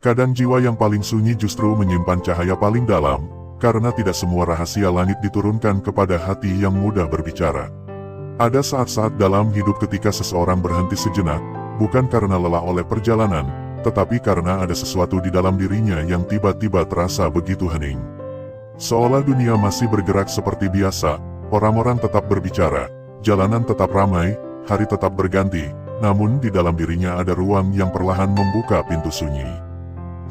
Kadang jiwa yang paling sunyi justru menyimpan cahaya paling dalam, karena tidak semua rahasia langit diturunkan kepada hati yang mudah berbicara. Ada saat-saat dalam hidup ketika seseorang berhenti sejenak, bukan karena lelah oleh perjalanan, tetapi karena ada sesuatu di dalam dirinya yang tiba-tiba terasa begitu hening. Seolah dunia masih bergerak seperti biasa, orang-orang tetap berbicara, jalanan tetap ramai, hari tetap berganti, namun di dalam dirinya ada ruang yang perlahan membuka pintu sunyi.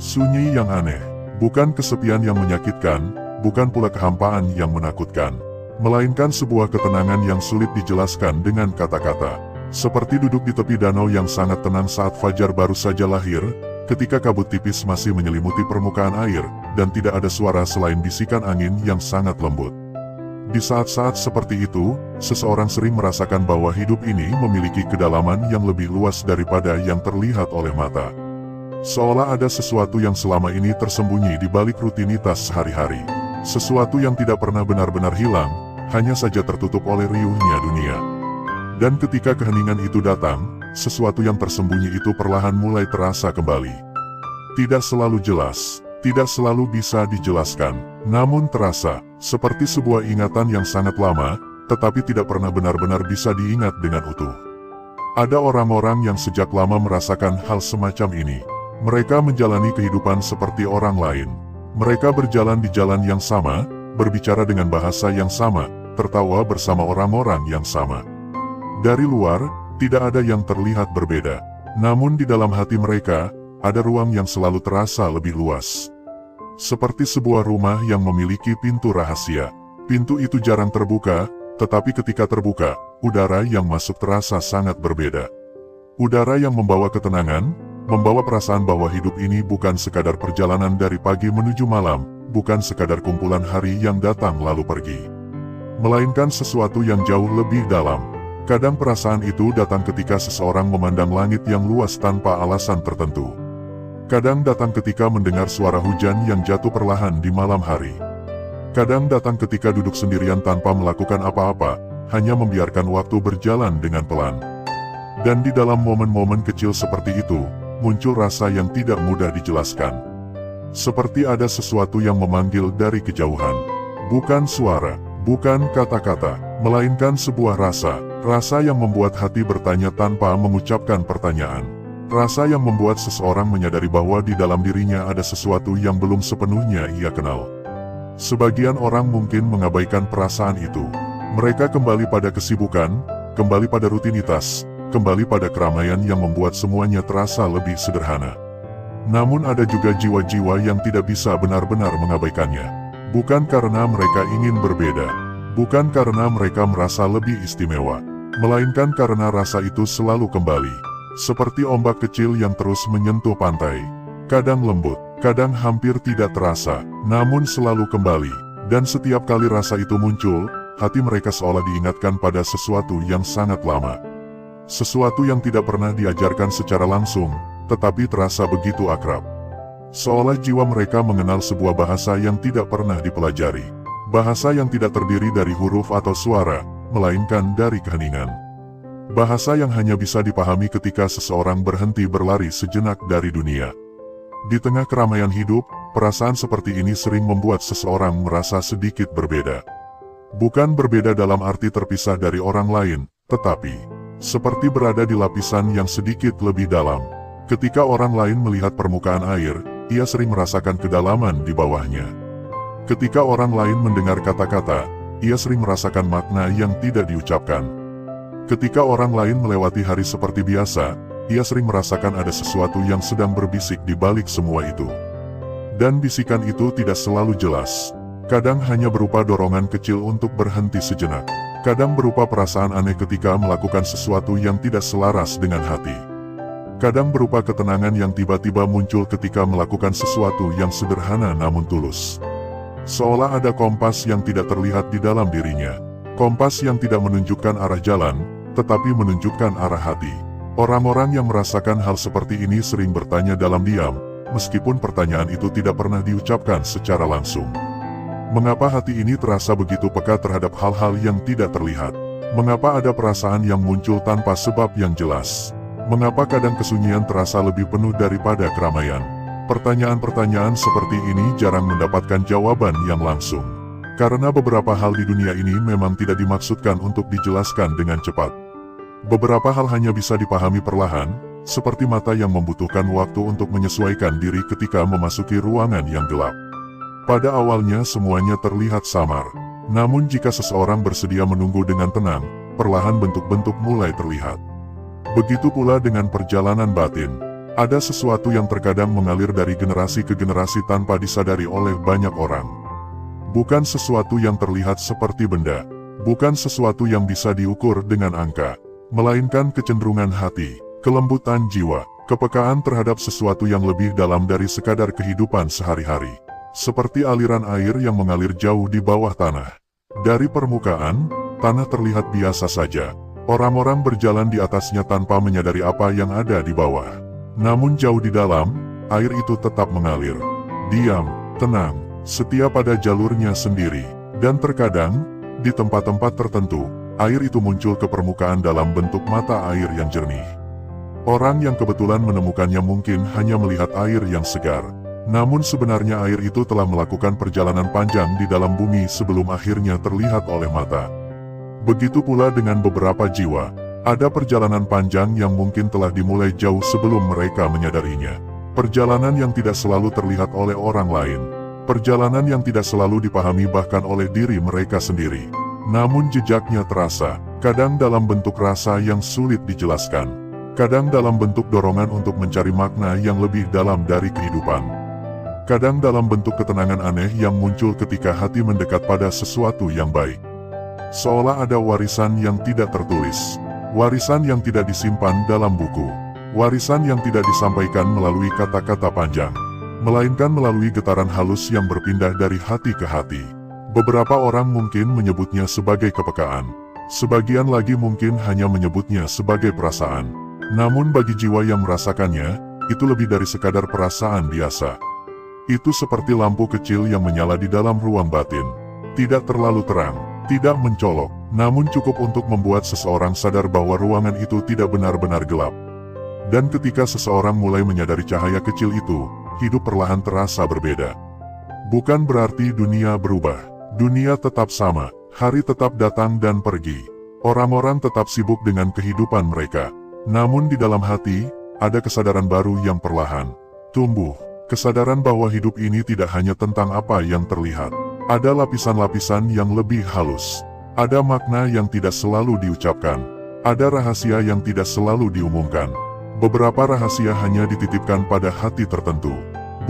Sunyi yang aneh, bukan kesepian yang menyakitkan, bukan pula kehampaan yang menakutkan, melainkan sebuah ketenangan yang sulit dijelaskan dengan kata-kata. Seperti duduk di tepi danau yang sangat tenang saat fajar baru saja lahir, ketika kabut tipis masih menyelimuti permukaan air, dan tidak ada suara selain bisikan angin yang sangat lembut. Di saat-saat seperti itu, seseorang sering merasakan bahwa hidup ini memiliki kedalaman yang lebih luas daripada yang terlihat oleh mata. Seolah ada sesuatu yang selama ini tersembunyi di balik rutinitas sehari-hari. Sesuatu yang tidak pernah benar-benar hilang, hanya saja tertutup oleh riuhnya dunia. Dan ketika keheningan itu datang, sesuatu yang tersembunyi itu perlahan mulai terasa kembali. Tidak selalu jelas, tidak selalu bisa dijelaskan, namun terasa seperti sebuah ingatan yang sangat lama, tetapi tidak pernah benar-benar bisa diingat dengan utuh. Ada orang-orang yang sejak lama merasakan hal semacam ini. Mereka menjalani kehidupan seperti orang lain. Mereka berjalan di jalan yang sama, berbicara dengan bahasa yang sama, tertawa bersama orang-orang yang sama. Dari luar, tidak ada yang terlihat berbeda. Namun di dalam hati mereka, ada ruang yang selalu terasa lebih luas. Seperti sebuah rumah yang memiliki pintu rahasia. Pintu itu jarang terbuka, tetapi ketika terbuka, udara yang masuk terasa sangat berbeda. Udara yang membawa ketenangan, membawa perasaan bahwa hidup ini bukan sekadar perjalanan dari pagi menuju malam, bukan sekadar kumpulan hari yang datang lalu pergi. Melainkan sesuatu yang jauh lebih dalam. Kadang perasaan itu datang ketika seseorang memandang langit yang luas tanpa alasan tertentu. Kadang datang ketika mendengar suara hujan yang jatuh perlahan di malam hari. Kadang datang ketika duduk sendirian tanpa melakukan apa-apa, hanya membiarkan waktu berjalan dengan pelan. Dan di dalam momen-momen kecil seperti itu, muncul rasa yang tidak mudah dijelaskan. Seperti ada sesuatu yang memanggil dari kejauhan. Bukan suara, bukan kata-kata, melainkan sebuah rasa. Rasa yang membuat hati bertanya tanpa mengucapkan pertanyaan. Rasa yang membuat seseorang menyadari bahwa di dalam dirinya ada sesuatu yang belum sepenuhnya ia kenal. Sebagian orang mungkin mengabaikan perasaan itu. Mereka kembali pada kesibukan, kembali pada rutinitas, kembali pada keramaian yang membuat semuanya terasa lebih sederhana. Namun ada juga jiwa-jiwa yang tidak bisa benar-benar mengabaikannya. Bukan karena mereka ingin berbeda, bukan karena mereka merasa lebih istimewa, melainkan karena rasa itu selalu kembali. Seperti ombak kecil yang terus menyentuh pantai. Kadang lembut, kadang hampir tidak terasa, namun selalu kembali. Dan setiap kali rasa itu muncul, hati mereka seolah diingatkan pada sesuatu yang sangat lama. Sesuatu yang tidak pernah diajarkan secara langsung, tetapi terasa begitu akrab. Seolah jiwa mereka mengenal sebuah bahasa yang tidak pernah dipelajari. Bahasa yang tidak terdiri dari huruf atau suara, melainkan dari keheningan. Bahasa yang hanya bisa dipahami ketika seseorang berhenti berlari sejenak dari dunia. Di tengah keramaian hidup, perasaan seperti ini sering membuat seseorang merasa sedikit berbeda. Bukan berbeda dalam arti terpisah dari orang lain, tetapi seperti berada di lapisan yang sedikit lebih dalam. Ketika orang lain melihat permukaan air, ia sering merasakan kedalaman di bawahnya. Ketika orang lain mendengar kata-kata, ia sering merasakan makna yang tidak diucapkan. Ketika orang lain melewati hari seperti biasa, ia sering merasakan ada sesuatu yang sedang berbisik di balik semua itu. Dan bisikan itu tidak selalu jelas. Kadang hanya berupa dorongan kecil untuk berhenti sejenak. Kadang berupa perasaan aneh ketika melakukan sesuatu yang tidak selaras dengan hati. Kadang berupa ketenangan yang tiba-tiba muncul ketika melakukan sesuatu yang sederhana namun tulus. Seolah ada kompas yang tidak terlihat di dalam dirinya. Kompas yang tidak menunjukkan arah jalan, tetapi menunjukkan arah hati. Orang-orang yang merasakan hal seperti ini sering bertanya dalam diam, meskipun pertanyaan itu tidak pernah diucapkan secara langsung. Mengapa hati ini terasa begitu peka terhadap hal-hal yang tidak terlihat? Mengapa ada perasaan yang muncul tanpa sebab yang jelas? Mengapa kadang kesunyian terasa lebih penuh daripada keramaian? Pertanyaan-pertanyaan seperti ini jarang mendapatkan jawaban yang langsung. Karena beberapa hal di dunia ini memang tidak dimaksudkan untuk dijelaskan dengan cepat. Beberapa hal hanya bisa dipahami perlahan, seperti mata yang membutuhkan waktu untuk menyesuaikan diri ketika memasuki ruangan yang gelap. Pada awalnya semuanya terlihat samar. Namun jika seseorang bersedia menunggu dengan tenang, perlahan bentuk-bentuk mulai terlihat. Begitu pula dengan perjalanan batin. Ada sesuatu yang terkadang mengalir dari generasi ke generasi tanpa disadari oleh banyak orang. Bukan sesuatu yang terlihat seperti benda, bukan sesuatu yang bisa diukur dengan angka, melainkan kecenderungan hati, kelembutan jiwa, kepekaan terhadap sesuatu yang lebih dalam dari sekadar kehidupan sehari-hari. Seperti aliran air yang mengalir jauh di bawah tanah. Dari permukaan, tanah terlihat biasa saja. Orang-orang berjalan di atasnya tanpa menyadari apa yang ada di bawah. Namun jauh di dalam, air itu tetap mengalir. Diam, tenang, setia pada jalurnya sendiri. Dan terkadang, di tempat-tempat tertentu, air itu muncul ke permukaan dalam bentuk mata air yang jernih. Orang yang kebetulan menemukannya mungkin hanya melihat air yang segar. Namun sebenarnya air itu telah melakukan perjalanan panjang di dalam bumi sebelum akhirnya terlihat oleh mata. Begitu pula dengan beberapa jiwa. Ada perjalanan panjang yang mungkin telah dimulai jauh sebelum mereka menyadarinya. Perjalanan yang tidak selalu terlihat oleh orang lain. Perjalanan yang tidak selalu dipahami bahkan oleh diri mereka sendiri. Namun jejaknya terasa, kadang dalam bentuk rasa yang sulit dijelaskan. Kadang dalam bentuk dorongan untuk mencari makna yang lebih dalam dari kehidupan. Kadang dalam bentuk ketenangan aneh yang muncul ketika hati mendekat pada sesuatu yang baik. Seolah ada warisan yang tidak tertulis. Warisan yang tidak disimpan dalam buku. Warisan yang tidak disampaikan melalui kata-kata panjang. Melainkan melalui getaran halus yang berpindah dari hati ke hati. Beberapa orang mungkin menyebutnya sebagai kepekaan. Sebagian lagi mungkin hanya menyebutnya sebagai perasaan. Namun bagi jiwa yang merasakannya, itu lebih dari sekadar perasaan biasa. Itu seperti lampu kecil yang menyala di dalam ruang batin. Tidak terlalu terang, tidak mencolok, namun cukup untuk membuat seseorang sadar bahwa ruangan itu tidak benar-benar gelap. Dan ketika seseorang mulai menyadari cahaya kecil itu, hidup perlahan terasa berbeda. Bukan berarti dunia berubah. Dunia tetap sama, hari tetap datang dan pergi. Orang-orang tetap sibuk dengan kehidupan mereka. Namun di dalam hati, ada kesadaran baru yang perlahan tumbuh. Kesadaran bahwa hidup ini tidak hanya tentang apa yang terlihat. Ada lapisan-lapisan yang lebih halus. Ada makna yang tidak selalu diucapkan. Ada rahasia yang tidak selalu diumumkan. Beberapa rahasia hanya dititipkan pada hati tertentu.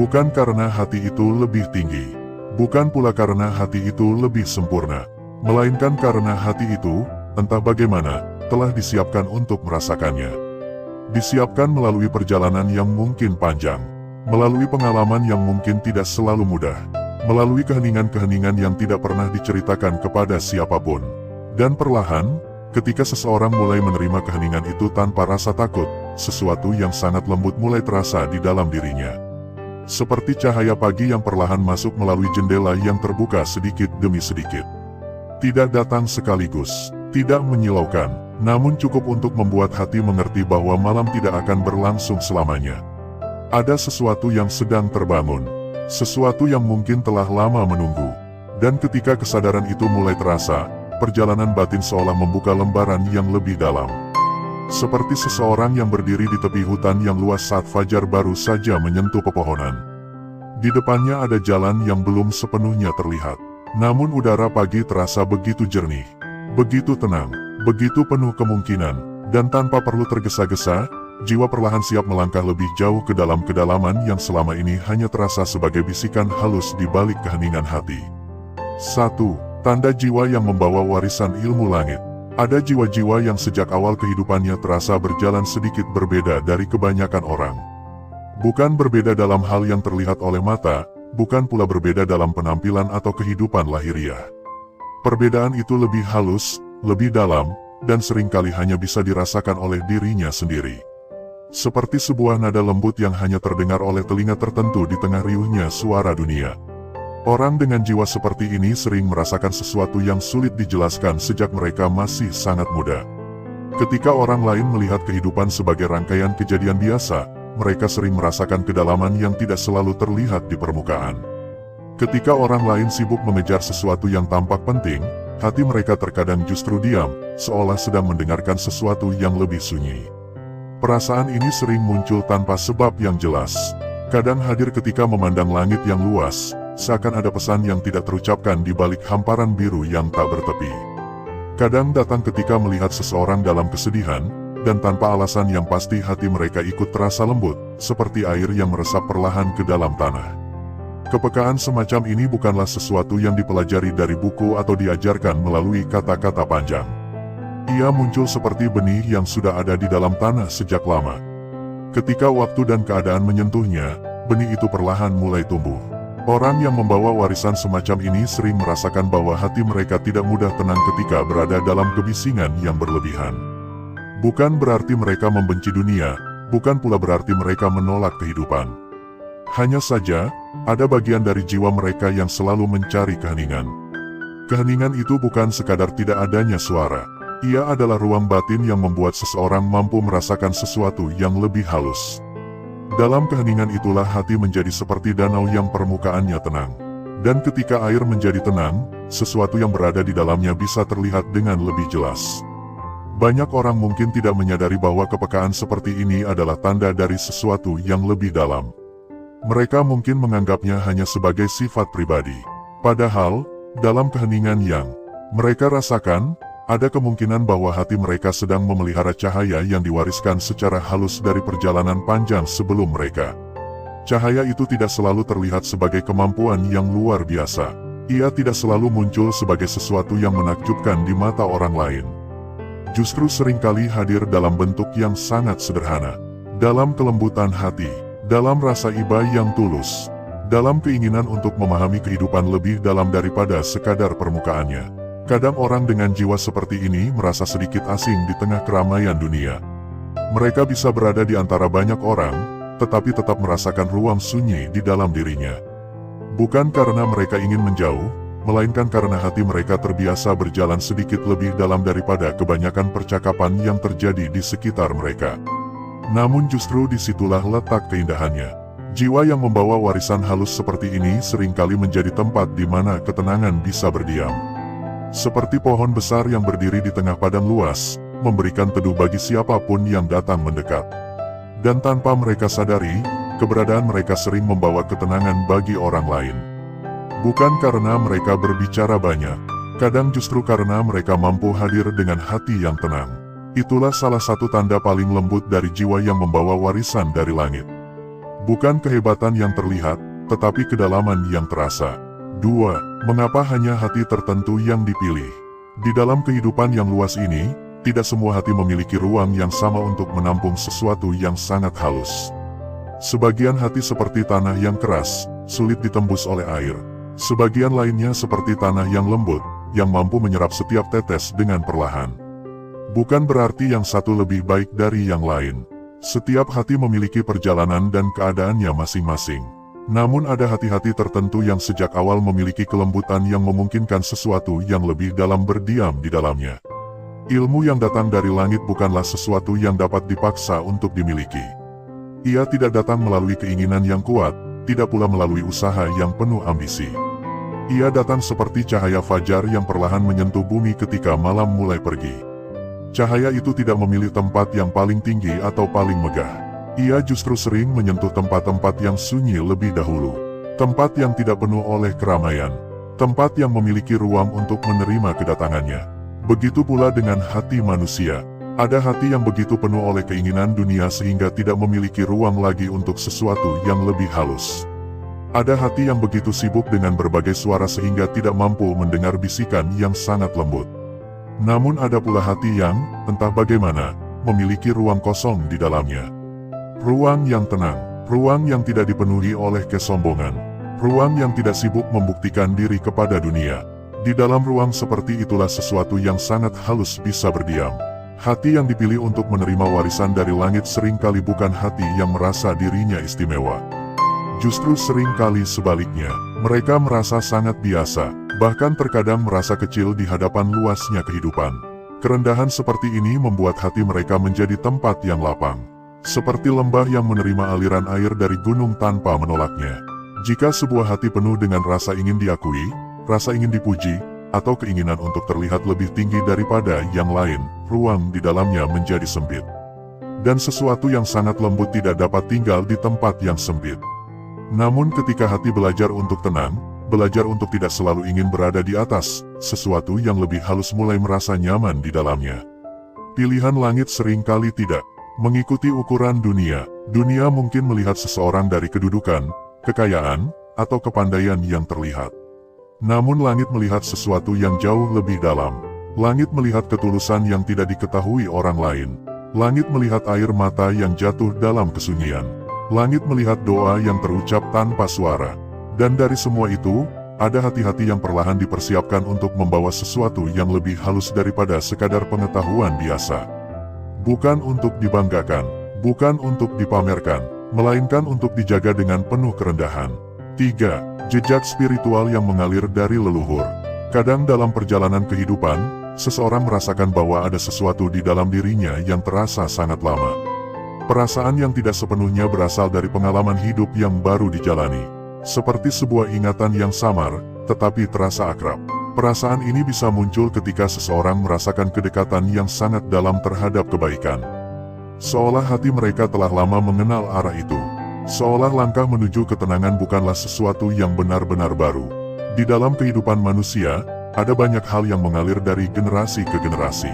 Bukan karena hati itu lebih tinggi. Bukan pula karena hati itu lebih sempurna. Melainkan karena hati itu, entah bagaimana, telah disiapkan untuk merasakannya. Disiapkan melalui perjalanan yang mungkin panjang. Melalui pengalaman yang mungkin tidak selalu mudah. Melalui keheningan-keheningan yang tidak pernah diceritakan kepada siapapun. Dan perlahan, ketika seseorang mulai menerima keheningan itu tanpa rasa takut, sesuatu yang sangat lembut mulai terasa di dalam dirinya. Seperti cahaya pagi yang perlahan masuk melalui jendela yang terbuka sedikit demi sedikit. Tidak datang sekaligus, tidak menyilaukan, namun cukup untuk membuat hati mengerti bahwa malam tidak akan berlangsung selamanya. Ada sesuatu yang sedang terbangun, sesuatu yang mungkin telah lama menunggu. Dan ketika kesadaran itu mulai terasa, perjalanan batin seolah membuka lembaran yang lebih dalam. Seperti seseorang yang berdiri di tepi hutan yang luas saat fajar baru saja menyentuh pepohonan. Di depannya ada jalan yang belum sepenuhnya terlihat. Namun udara pagi terasa begitu jernih, begitu tenang, begitu penuh kemungkinan, dan tanpa perlu tergesa-gesa, jiwa perlahan siap melangkah lebih jauh ke dalam kedalaman yang selama ini hanya terasa sebagai bisikan halus di balik keheningan hati. 1. Tanda jiwa yang membawa warisan ilmu langit. Ada jiwa-jiwa yang sejak awal kehidupannya terasa berjalan sedikit berbeda dari kebanyakan orang. Bukan berbeda dalam hal yang terlihat oleh mata, bukan pula berbeda dalam penampilan atau kehidupan lahiriah. Perbedaan itu lebih halus, lebih dalam, dan seringkali hanya bisa dirasakan oleh dirinya sendiri. Seperti sebuah nada lembut yang hanya terdengar oleh telinga tertentu di tengah riuhnya suara dunia. Orang dengan jiwa seperti ini sering merasakan sesuatu yang sulit dijelaskan sejak mereka masih sangat muda. Ketika orang lain melihat kehidupan sebagai rangkaian kejadian biasa, mereka sering merasakan kedalaman yang tidak selalu terlihat di permukaan. Ketika orang lain sibuk mengejar sesuatu yang tampak penting, hati mereka terkadang justru diam, seolah sedang mendengarkan sesuatu yang lebih sunyi. Perasaan ini sering muncul tanpa sebab yang jelas. Kadang hadir ketika memandang langit yang luas, seakan ada pesan yang tidak terucapkan di balik hamparan biru yang tak bertepi. Kadang datang ketika melihat seseorang dalam kesedihan, dan tanpa alasan yang pasti hati mereka ikut terasa lembut, seperti air yang meresap perlahan ke dalam tanah. Kepekaan semacam ini bukanlah sesuatu yang dipelajari dari buku atau diajarkan melalui kata-kata panjang. Ia muncul seperti benih yang sudah ada di dalam tanah sejak lama. Ketika waktu dan keadaan menyentuhnya, benih itu perlahan mulai tumbuh. Orang yang membawa warisan semacam ini sering merasakan bahwa hati mereka tidak mudah tenang ketika berada dalam kebisingan yang berlebihan. Bukan berarti mereka membenci dunia, bukan pula berarti mereka menolak kehidupan. Hanya saja, ada bagian dari jiwa mereka yang selalu mencari keheningan. Keheningan itu bukan sekadar tidak adanya suara. Ia adalah ruang batin yang membuat seseorang mampu merasakan sesuatu yang lebih halus. Dalam keheningan itulah hati menjadi seperti danau yang permukaannya tenang. Dan ketika air menjadi tenang, sesuatu yang berada di dalamnya bisa terlihat dengan lebih jelas. Banyak orang mungkin tidak menyadari bahwa kepekaan seperti ini adalah tanda dari sesuatu yang lebih dalam. Mereka mungkin menganggapnya hanya sebagai sifat pribadi. Padahal, dalam keheningan yang mereka rasakan, ada kemungkinan bahwa hati mereka sedang memelihara cahaya yang diwariskan secara halus dari perjalanan panjang sebelum mereka. Cahaya itu tidak selalu terlihat sebagai kemampuan yang luar biasa. Ia tidak selalu muncul sebagai sesuatu yang menakjubkan di mata orang lain. Justru seringkali hadir dalam bentuk yang sangat sederhana. Dalam kelembutan hati, dalam rasa iba yang tulus, dalam keinginan untuk memahami kehidupan lebih dalam daripada sekadar permukaannya. Kadang orang dengan jiwa seperti ini merasa sedikit asing di tengah keramaian dunia. Mereka bisa berada di antara banyak orang, tetapi tetap merasakan ruang sunyi di dalam dirinya. Bukan karena mereka ingin menjauh, melainkan karena hati mereka terbiasa berjalan sedikit lebih dalam daripada kebanyakan percakapan yang terjadi di sekitar mereka. Namun justru disitulah letak keindahannya. Jiwa yang membawa warisan halus seperti ini seringkali menjadi tempat di mana ketenangan bisa berdiam. Seperti pohon besar yang berdiri di tengah padang luas, memberikan teduh bagi siapapun yang datang mendekat. Dan tanpa mereka sadari, keberadaan mereka sering membawa ketenangan bagi orang lain. Bukan karena mereka berbicara banyak, kadang justru karena mereka mampu hadir dengan hati yang tenang. Itulah salah satu tanda paling lembut dari jiwa yang membawa warisan dari langit. Bukan kehebatan yang terlihat, tetapi kedalaman yang terasa. 2. Mengapa hanya hati tertentu yang dipilih? Di dalam kehidupan yang luas ini, tidak semua hati memiliki ruang yang sama untuk menampung sesuatu yang sangat halus. Sebagian hati seperti tanah yang keras, sulit ditembus oleh air. Sebagian lainnya seperti tanah yang lembut, yang mampu menyerap setiap tetes dengan perlahan. Bukan berarti yang satu lebih baik dari yang lain. Setiap hati memiliki perjalanan dan keadaannya masing-masing. Namun ada hati-hati tertentu yang sejak awal memiliki kelembutan yang memungkinkan sesuatu yang lebih dalam berdiam di dalamnya. Ilmu yang datang dari langit bukanlah sesuatu yang dapat dipaksa untuk dimiliki. Ia tidak datang melalui keinginan yang kuat, tidak pula melalui usaha yang penuh ambisi. Ia datang seperti cahaya fajar yang perlahan menyentuh bumi ketika malam mulai pergi. Cahaya itu tidak memilih tempat yang paling tinggi atau paling megah. Ia justru sering menyentuh tempat-tempat yang sunyi lebih dahulu. Tempat yang tidak penuh oleh keramaian. Tempat yang memiliki ruang untuk menerima kedatangannya. Begitu pula dengan hati manusia. Ada hati yang begitu penuh oleh keinginan dunia sehingga tidak memiliki ruang lagi untuk sesuatu yang lebih halus. Ada hati yang begitu sibuk dengan berbagai suara sehingga tidak mampu mendengar bisikan yang sangat lembut. Namun ada pula hati yang, entah bagaimana, memiliki ruang kosong di dalamnya. Ruang yang tenang, ruang yang tidak dipenuhi oleh kesombongan, ruang yang tidak sibuk membuktikan diri kepada dunia. Di dalam ruang seperti itulah sesuatu yang sangat halus bisa berdiam. Hati yang dipilih untuk menerima warisan dari langit seringkali bukan hati yang merasa dirinya istimewa. Justru seringkali sebaliknya, mereka merasa sangat biasa, bahkan terkadang merasa kecil di hadapan luasnya kehidupan. Kerendahan seperti ini membuat hati mereka menjadi tempat yang lapang. seperti lembah yang menerima aliran air dari gunung tanpa menolaknya. Jika sebuah hati penuh dengan rasa ingin diakui, rasa ingin dipuji, atau keinginan untuk terlihat lebih tinggi daripada yang lain, ruang di dalamnya menjadi sempit. Dan sesuatu yang sangat lembut tidak dapat tinggal di tempat yang sempit. Namun ketika hati belajar untuk tenang, belajar untuk tidak selalu ingin berada di atas, sesuatu yang lebih halus mulai merasa nyaman di dalamnya. Pilihan langit seringkali tidak mengikuti ukuran dunia. Dunia mungkin melihat seseorang dari kedudukan, kekayaan, atau kepandaian yang terlihat. Namun langit melihat sesuatu yang jauh lebih dalam. Langit melihat ketulusan yang tidak diketahui orang lain. Langit melihat air mata yang jatuh dalam kesunyian. Langit melihat doa yang terucap tanpa suara. Dan dari semua itu, ada hati-hati yang perlahan dipersiapkan untuk membawa sesuatu yang lebih halus daripada sekadar pengetahuan biasa. Bukan untuk dibanggakan, bukan untuk dipamerkan, melainkan untuk dijaga dengan penuh kerendahan. 3. Jejak spiritual yang mengalir dari leluhur. Kadang dalam perjalanan kehidupan, seseorang merasakan bahwa ada sesuatu di dalam dirinya yang terasa sangat lama. Perasaan yang tidak sepenuhnya berasal dari pengalaman hidup yang baru dijalani. Seperti sebuah ingatan yang samar, tetapi terasa akrab. Perasaan ini bisa muncul ketika seseorang merasakan kedekatan yang sangat dalam terhadap kebaikan. Seolah hati mereka telah lama mengenal arah itu. Seolah langkah menuju ketenangan bukanlah sesuatu yang benar-benar baru. Di dalam kehidupan manusia, ada banyak hal yang mengalir dari generasi ke generasi.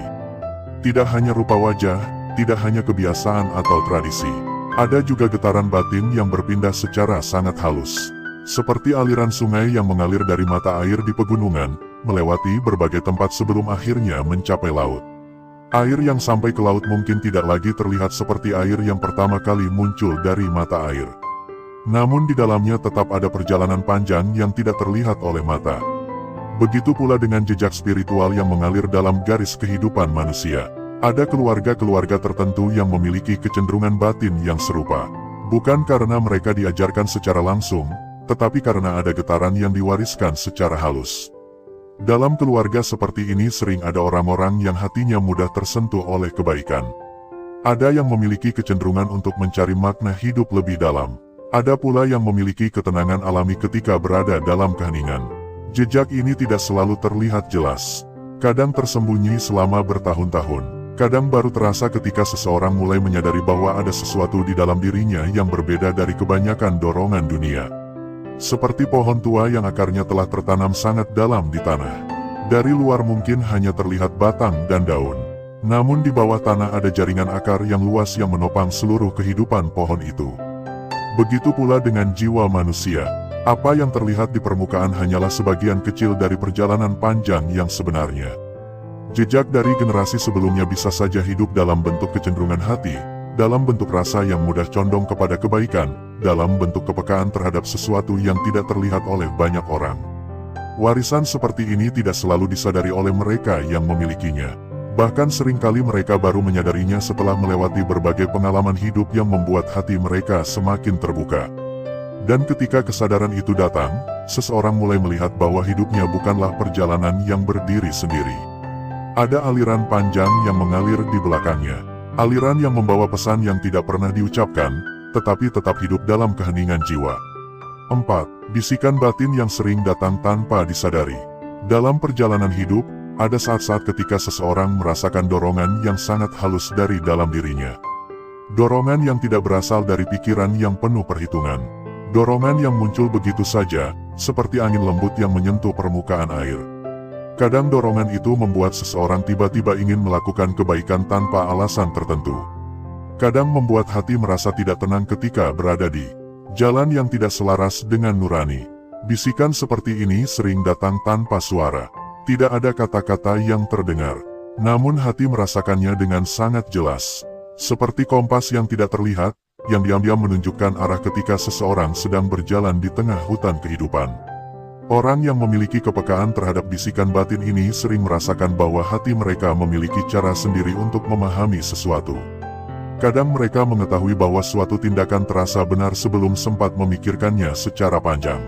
Tidak hanya rupa wajah, tidak hanya kebiasaan atau tradisi. Ada juga getaran batin yang berpindah secara sangat halus. Seperti aliran sungai yang mengalir dari mata air di pegunungan, melewati berbagai tempat sebelum akhirnya mencapai laut. Air yang sampai ke laut mungkin tidak lagi terlihat seperti air yang pertama kali muncul dari mata air. Namun di dalamnya tetap ada perjalanan panjang yang tidak terlihat oleh mata. Begitu pula dengan jejak spiritual yang mengalir dalam garis kehidupan manusia. Ada keluarga-keluarga tertentu yang memiliki kecenderungan batin yang serupa. Bukan karena mereka diajarkan secara langsung, tetapi karena ada getaran yang diwariskan secara halus. Dalam keluarga seperti ini sering ada orang-orang yang hatinya mudah tersentuh oleh kebaikan. Ada yang memiliki kecenderungan untuk mencari makna hidup lebih dalam. Ada pula yang memiliki ketenangan alami ketika berada dalam keheningan. Jejak ini tidak selalu terlihat jelas. Kadang tersembunyi selama bertahun-tahun. Kadang baru terasa ketika seseorang mulai menyadari bahwa ada sesuatu di dalam dirinya yang berbeda dari kebanyakan dorongan dunia. Seperti pohon tua yang akarnya telah tertanam sangat dalam di tanah. Dari luar mungkin hanya terlihat batang dan daun. Namun di bawah tanah ada jaringan akar yang luas yang menopang seluruh kehidupan pohon itu. Begitu pula dengan jiwa manusia. Apa yang terlihat di permukaan hanyalah sebagian kecil dari perjalanan panjang yang sebenarnya. Jejak dari generasi sebelumnya bisa saja hidup dalam bentuk kecenderungan hati, dalam bentuk rasa yang mudah condong kepada kebaikan, dalam bentuk kepekaan terhadap sesuatu yang tidak terlihat oleh banyak orang. Warisan seperti ini tidak selalu disadari oleh mereka yang memilikinya. Bahkan seringkali mereka baru menyadarinya setelah melewati berbagai pengalaman hidup yang membuat hati mereka semakin terbuka. Dan ketika kesadaran itu datang, seseorang mulai melihat bahwa hidupnya bukanlah perjalanan yang berdiri sendiri. Ada aliran panjang yang mengalir di belakangnya. Aliran yang membawa pesan yang tidak pernah diucapkan, tetapi tetap hidup dalam keheningan jiwa. 4. Bisikan batin yang sering datang tanpa disadari. Dalam perjalanan hidup, ada saat-saat ketika seseorang merasakan dorongan yang sangat halus dari dalam dirinya. Dorongan yang tidak berasal dari pikiran yang penuh perhitungan. Dorongan yang muncul begitu saja, seperti angin lembut yang menyentuh permukaan air. Kadang dorongan itu membuat seseorang tiba-tiba ingin melakukan kebaikan tanpa alasan tertentu. Kadang membuat hati merasa tidak tenang ketika berada di jalan yang tidak selaras dengan nurani. Bisikan seperti ini sering datang tanpa suara. Tidak ada kata-kata yang terdengar. Namun hati merasakannya dengan sangat jelas. Seperti kompas yang tidak terlihat, yang diam-diam menunjukkan arah ketika seseorang sedang berjalan di tengah hutan kehidupan. Orang yang memiliki kepekaan terhadap bisikan batin ini sering merasakan bahwa hati mereka memiliki cara sendiri untuk memahami sesuatu. Kadang mereka mengetahui bahwa suatu tindakan terasa benar sebelum sempat memikirkannya secara panjang.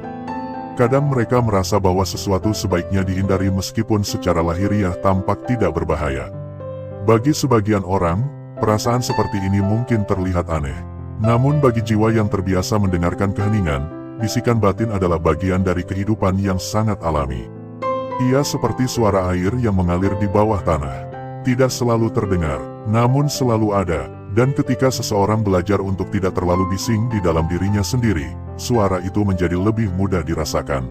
Kadang mereka merasa bahwa sesuatu sebaiknya dihindari meskipun secara lahiriah tampak tidak berbahaya. Bagi sebagian orang, Perasaan seperti ini mungkin terlihat aneh. Namun bagi jiwa yang terbiasa mendengarkan keheningan, bisikan batin adalah bagian dari kehidupan yang sangat alami. Ia seperti suara air yang mengalir di bawah tanah. Tidak selalu terdengar, namun selalu ada. Dan ketika seseorang belajar untuk tidak terlalu bising di dalam dirinya sendiri, suara itu menjadi lebih mudah dirasakan.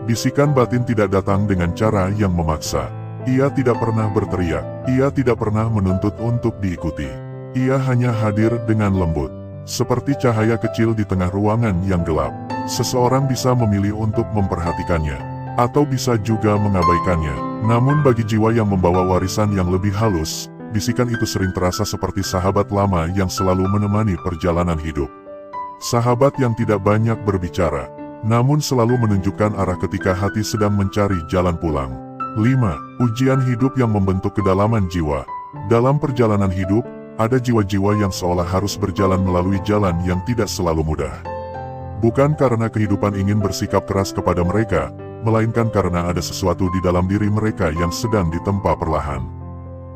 Bisikan batin tidak datang dengan cara yang memaksa. Ia tidak pernah berteriak, ia tidak pernah menuntut untuk diikuti. Ia hanya hadir dengan lembut, seperti cahaya kecil di tengah ruangan yang gelap. Seseorang bisa memilih untuk memperhatikannya, atau bisa juga mengabaikannya. Namun bagi jiwa yang membawa warisan yang lebih halus, bisikan itu sering terasa seperti sahabat lama yang selalu menemani perjalanan hidup. Sahabat yang tidak banyak berbicara, namun selalu menunjukkan arah ketika hati sedang mencari jalan pulang. 5. Ujian hidup yang membentuk kedalaman jiwa. Dalam perjalanan hidup, ada jiwa-jiwa yang seolah harus berjalan melalui jalan yang tidak selalu mudah. Bukan karena kehidupan ingin bersikap keras kepada mereka, melainkan karena ada sesuatu di dalam diri mereka yang sedang ditempa perlahan.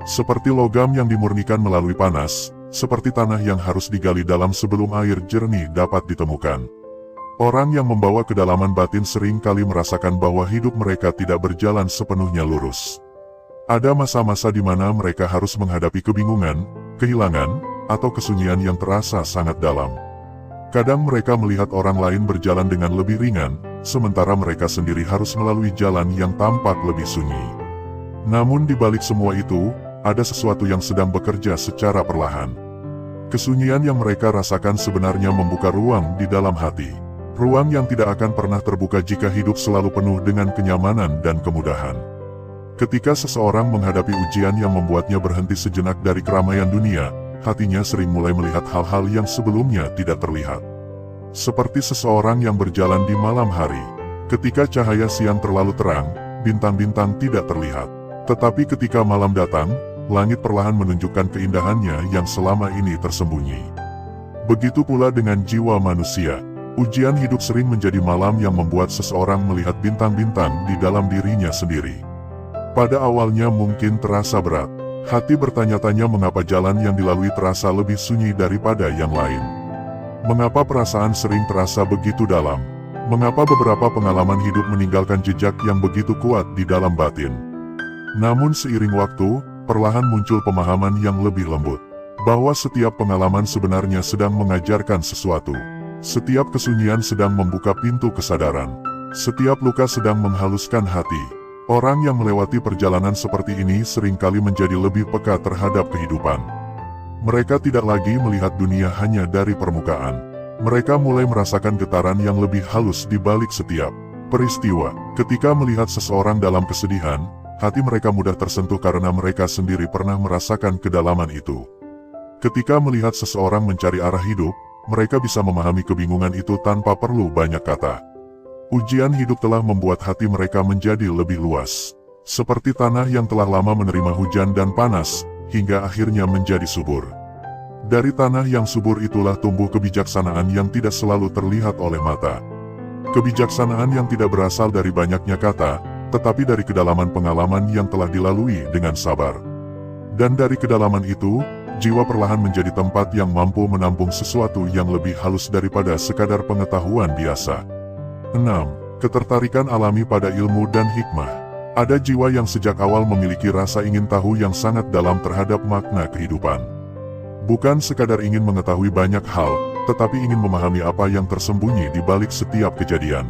Seperti logam yang dimurnikan melalui panas, seperti tanah yang harus digali dalam sebelum air jernih dapat ditemukan. Orang yang membawa kedalaman batin sering kali merasakan bahwa hidup mereka tidak berjalan sepenuhnya lurus. Ada masa-masa di mana mereka harus menghadapi kebingungan, kehilangan, atau kesunyian yang terasa sangat dalam. Kadang mereka melihat orang lain berjalan dengan lebih ringan, sementara mereka sendiri harus melalui jalan yang tampak lebih sunyi. Namun di balik semua itu, ada sesuatu yang sedang bekerja secara perlahan. Kesunyian yang mereka rasakan sebenarnya membuka ruang di dalam hati. Ruang yang tidak akan pernah terbuka jika hidup selalu penuh dengan kenyamanan dan kemudahan. Ketika seseorang menghadapi ujian yang membuatnya berhenti sejenak dari keramaian dunia, hatinya sering mulai melihat hal-hal yang sebelumnya tidak terlihat. Seperti seseorang yang berjalan di malam hari. Ketika cahaya siang terlalu terang, bintang-bintang tidak terlihat. Tetapi ketika malam datang, langit perlahan menunjukkan keindahannya yang selama ini tersembunyi. Begitu pula dengan jiwa manusia. Ujian hidup sering menjadi malam yang membuat seseorang melihat bintang-bintang di dalam dirinya sendiri. Pada awalnya mungkin terasa berat. Hati bertanya-tanya mengapa jalan yang dilalui terasa lebih sunyi daripada yang lain. Mengapa perasaan sering terasa begitu dalam? Mengapa beberapa pengalaman hidup meninggalkan jejak yang begitu kuat di dalam batin? Namun seiring waktu, perlahan muncul pemahaman yang lebih lembut. Bahwa setiap pengalaman sebenarnya sedang mengajarkan sesuatu. Setiap kesunyian sedang membuka pintu kesadaran. Setiap luka sedang menghaluskan hati. Orang yang melewati perjalanan seperti ini seringkali menjadi lebih peka terhadap kehidupan. Mereka tidak lagi melihat dunia hanya dari permukaan. Mereka mulai merasakan getaran yang lebih halus di balik setiap peristiwa. Ketika melihat seseorang dalam kesedihan, hati mereka mudah tersentuh karena mereka sendiri pernah merasakan kedalaman itu. Ketika melihat seseorang mencari arah hidup, mereka bisa memahami kebingungan itu tanpa perlu banyak kata. Ujian hidup telah membuat hati mereka menjadi lebih luas. Seperti tanah yang telah lama menerima hujan dan panas, hingga akhirnya menjadi subur. Dari tanah yang subur itulah tumbuh kebijaksanaan yang tidak selalu terlihat oleh mata. Kebijaksanaan yang tidak berasal dari banyaknya kata, tetapi dari kedalaman pengalaman yang telah dilalui dengan sabar. Dan dari kedalaman itu, jiwa perlahan menjadi tempat yang mampu menampung sesuatu yang lebih halus daripada sekadar pengetahuan biasa. 6. Ketertarikan alami pada ilmu dan hikmah. Ada jiwa yang sejak awal memiliki rasa ingin tahu yang sangat dalam terhadap makna kehidupan. Bukan sekadar ingin mengetahui banyak hal, tetapi ingin memahami apa yang tersembunyi di balik setiap kejadian.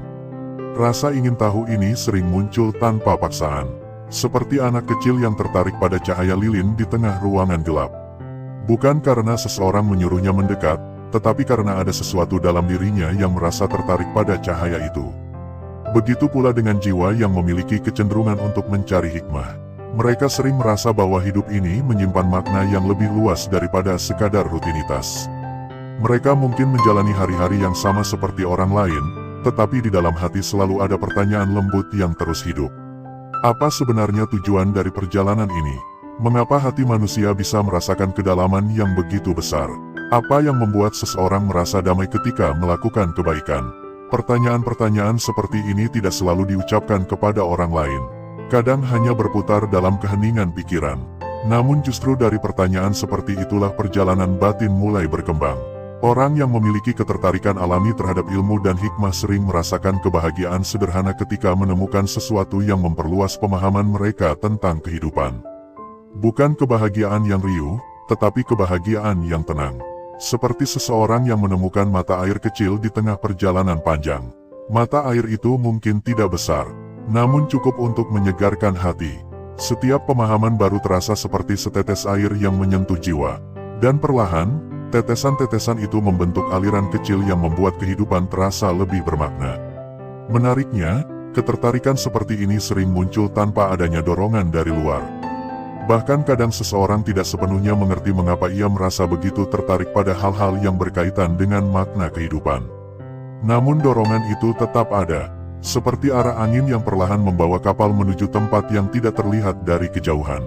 Rasa ingin tahu ini sering muncul tanpa paksaan. Seperti anak kecil yang tertarik pada cahaya lilin di tengah ruangan gelap. Bukan karena seseorang menyuruhnya mendekat, tetapi karena ada sesuatu dalam dirinya yang merasa tertarik pada cahaya itu. Begitu pula dengan jiwa yang memiliki kecenderungan untuk mencari hikmah. Mereka sering merasa bahwa hidup ini menyimpan makna yang lebih luas daripada sekadar rutinitas. Mereka mungkin menjalani hari-hari yang sama seperti orang lain, tetapi di dalam hati selalu ada pertanyaan lembut yang terus hidup. Apa sebenarnya tujuan dari perjalanan ini? Mengapa hati manusia bisa merasakan kedalaman yang begitu besar? Apa yang membuat seseorang merasa damai ketika melakukan kebaikan? Pertanyaan-pertanyaan seperti ini tidak selalu diucapkan kepada orang lain. Kadang hanya berputar dalam keheningan pikiran. Namun justru dari pertanyaan seperti itulah perjalanan batin mulai berkembang. Orang yang memiliki ketertarikan alami terhadap ilmu dan hikmah sering merasakan kebahagiaan sederhana ketika menemukan sesuatu yang memperluas pemahaman mereka tentang kehidupan. Bukan kebahagiaan yang riuh, tetapi kebahagiaan yang tenang. Seperti seseorang yang menemukan mata air kecil di tengah perjalanan panjang. Mata air itu mungkin tidak besar, namun cukup untuk menyegarkan hati. Setiap pemahaman baru terasa seperti setetes air yang menyentuh jiwa. Dan perlahan, tetesan-tetesan itu membentuk aliran kecil yang membuat kehidupan terasa lebih bermakna. Menariknya, ketertarikan seperti ini sering muncul tanpa adanya dorongan dari luar. Bahkan kadang seseorang tidak sepenuhnya mengerti mengapa ia merasa begitu tertarik pada hal-hal yang berkaitan dengan makna kehidupan. Namun dorongan itu tetap ada, seperti arah angin yang perlahan membawa kapal menuju tempat yang tidak terlihat dari kejauhan.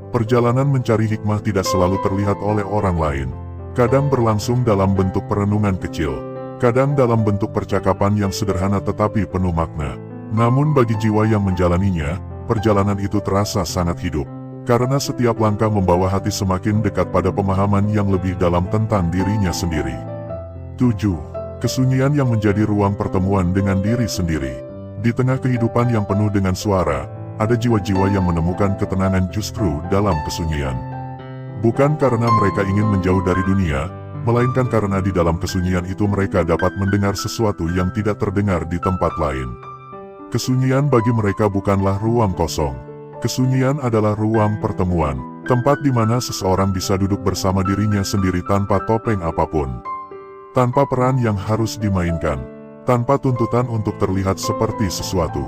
Perjalanan mencari hikmah tidak selalu terlihat oleh orang lain. Kadang berlangsung dalam bentuk perenungan kecil, kadang dalam bentuk percakapan yang sederhana tetapi penuh makna. Namun bagi jiwa yang menjalaninya, perjalanan itu terasa sangat hidup. Karena setiap langkah membawa hati semakin dekat pada pemahaman yang lebih dalam tentang dirinya sendiri. 7. Kesunyian yang menjadi ruang pertemuan dengan diri sendiri. Di tengah kehidupan yang penuh dengan suara, ada jiwa-jiwa yang menemukan ketenangan justru dalam kesunyian. Bukan karena mereka ingin menjauh dari dunia, melainkan karena di dalam kesunyian itu mereka dapat mendengar sesuatu yang tidak terdengar di tempat lain. Kesunyian bagi mereka bukanlah ruang kosong. Kesunyian adalah ruang pertemuan, tempat di mana seseorang bisa duduk bersama dirinya sendiri tanpa topeng apapun. Tanpa peran yang harus dimainkan, tanpa tuntutan untuk terlihat seperti sesuatu.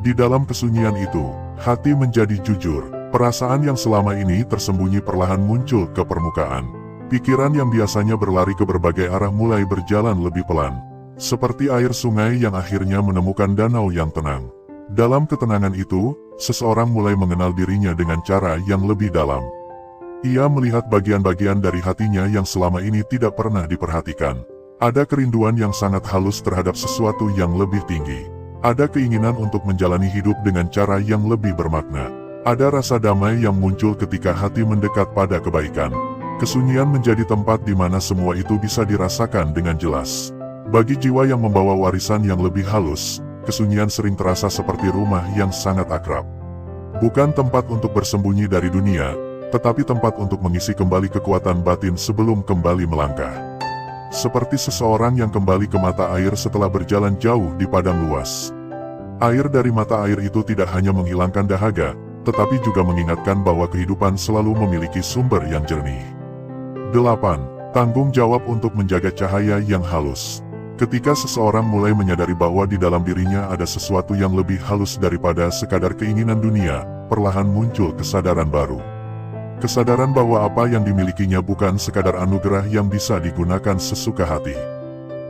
Di dalam kesunyian itu, hati menjadi jujur. Perasaan yang selama ini tersembunyi perlahan muncul ke permukaan. Pikiran yang biasanya berlari ke berbagai arah mulai berjalan lebih pelan. Seperti air sungai yang akhirnya menemukan danau yang tenang. Dalam ketenangan itu, seseorang mulai mengenal dirinya dengan cara yang lebih dalam. Ia melihat bagian-bagian dari hatinya yang selama ini tidak pernah diperhatikan. Ada kerinduan yang sangat halus terhadap sesuatu yang lebih tinggi. Ada keinginan untuk menjalani hidup dengan cara yang lebih bermakna. Ada rasa damai yang muncul ketika hati mendekat pada kebaikan. Kesunyian menjadi tempat di mana semua itu bisa dirasakan dengan jelas. Bagi jiwa yang membawa warisan yang lebih halus, kesunyian sering terasa seperti rumah yang sangat akrab. Bukan tempat untuk bersembunyi dari dunia, tetapi tempat untuk mengisi kembali kekuatan batin sebelum kembali melangkah. Seperti seseorang yang kembali ke mata air setelah berjalan jauh di padang luas. Air dari mata air itu tidak hanya menghilangkan dahaga, tetapi juga mengingatkan bahwa kehidupan selalu memiliki sumber yang jernih. 8. Tanggung jawab untuk menjaga cahaya yang halus. Ketika seseorang mulai menyadari bahwa di dalam dirinya ada sesuatu yang lebih halus daripada sekadar keinginan dunia, perlahan muncul kesadaran baru. Kesadaran bahwa apa yang dimilikinya bukan sekadar anugerah yang bisa digunakan sesuka hati,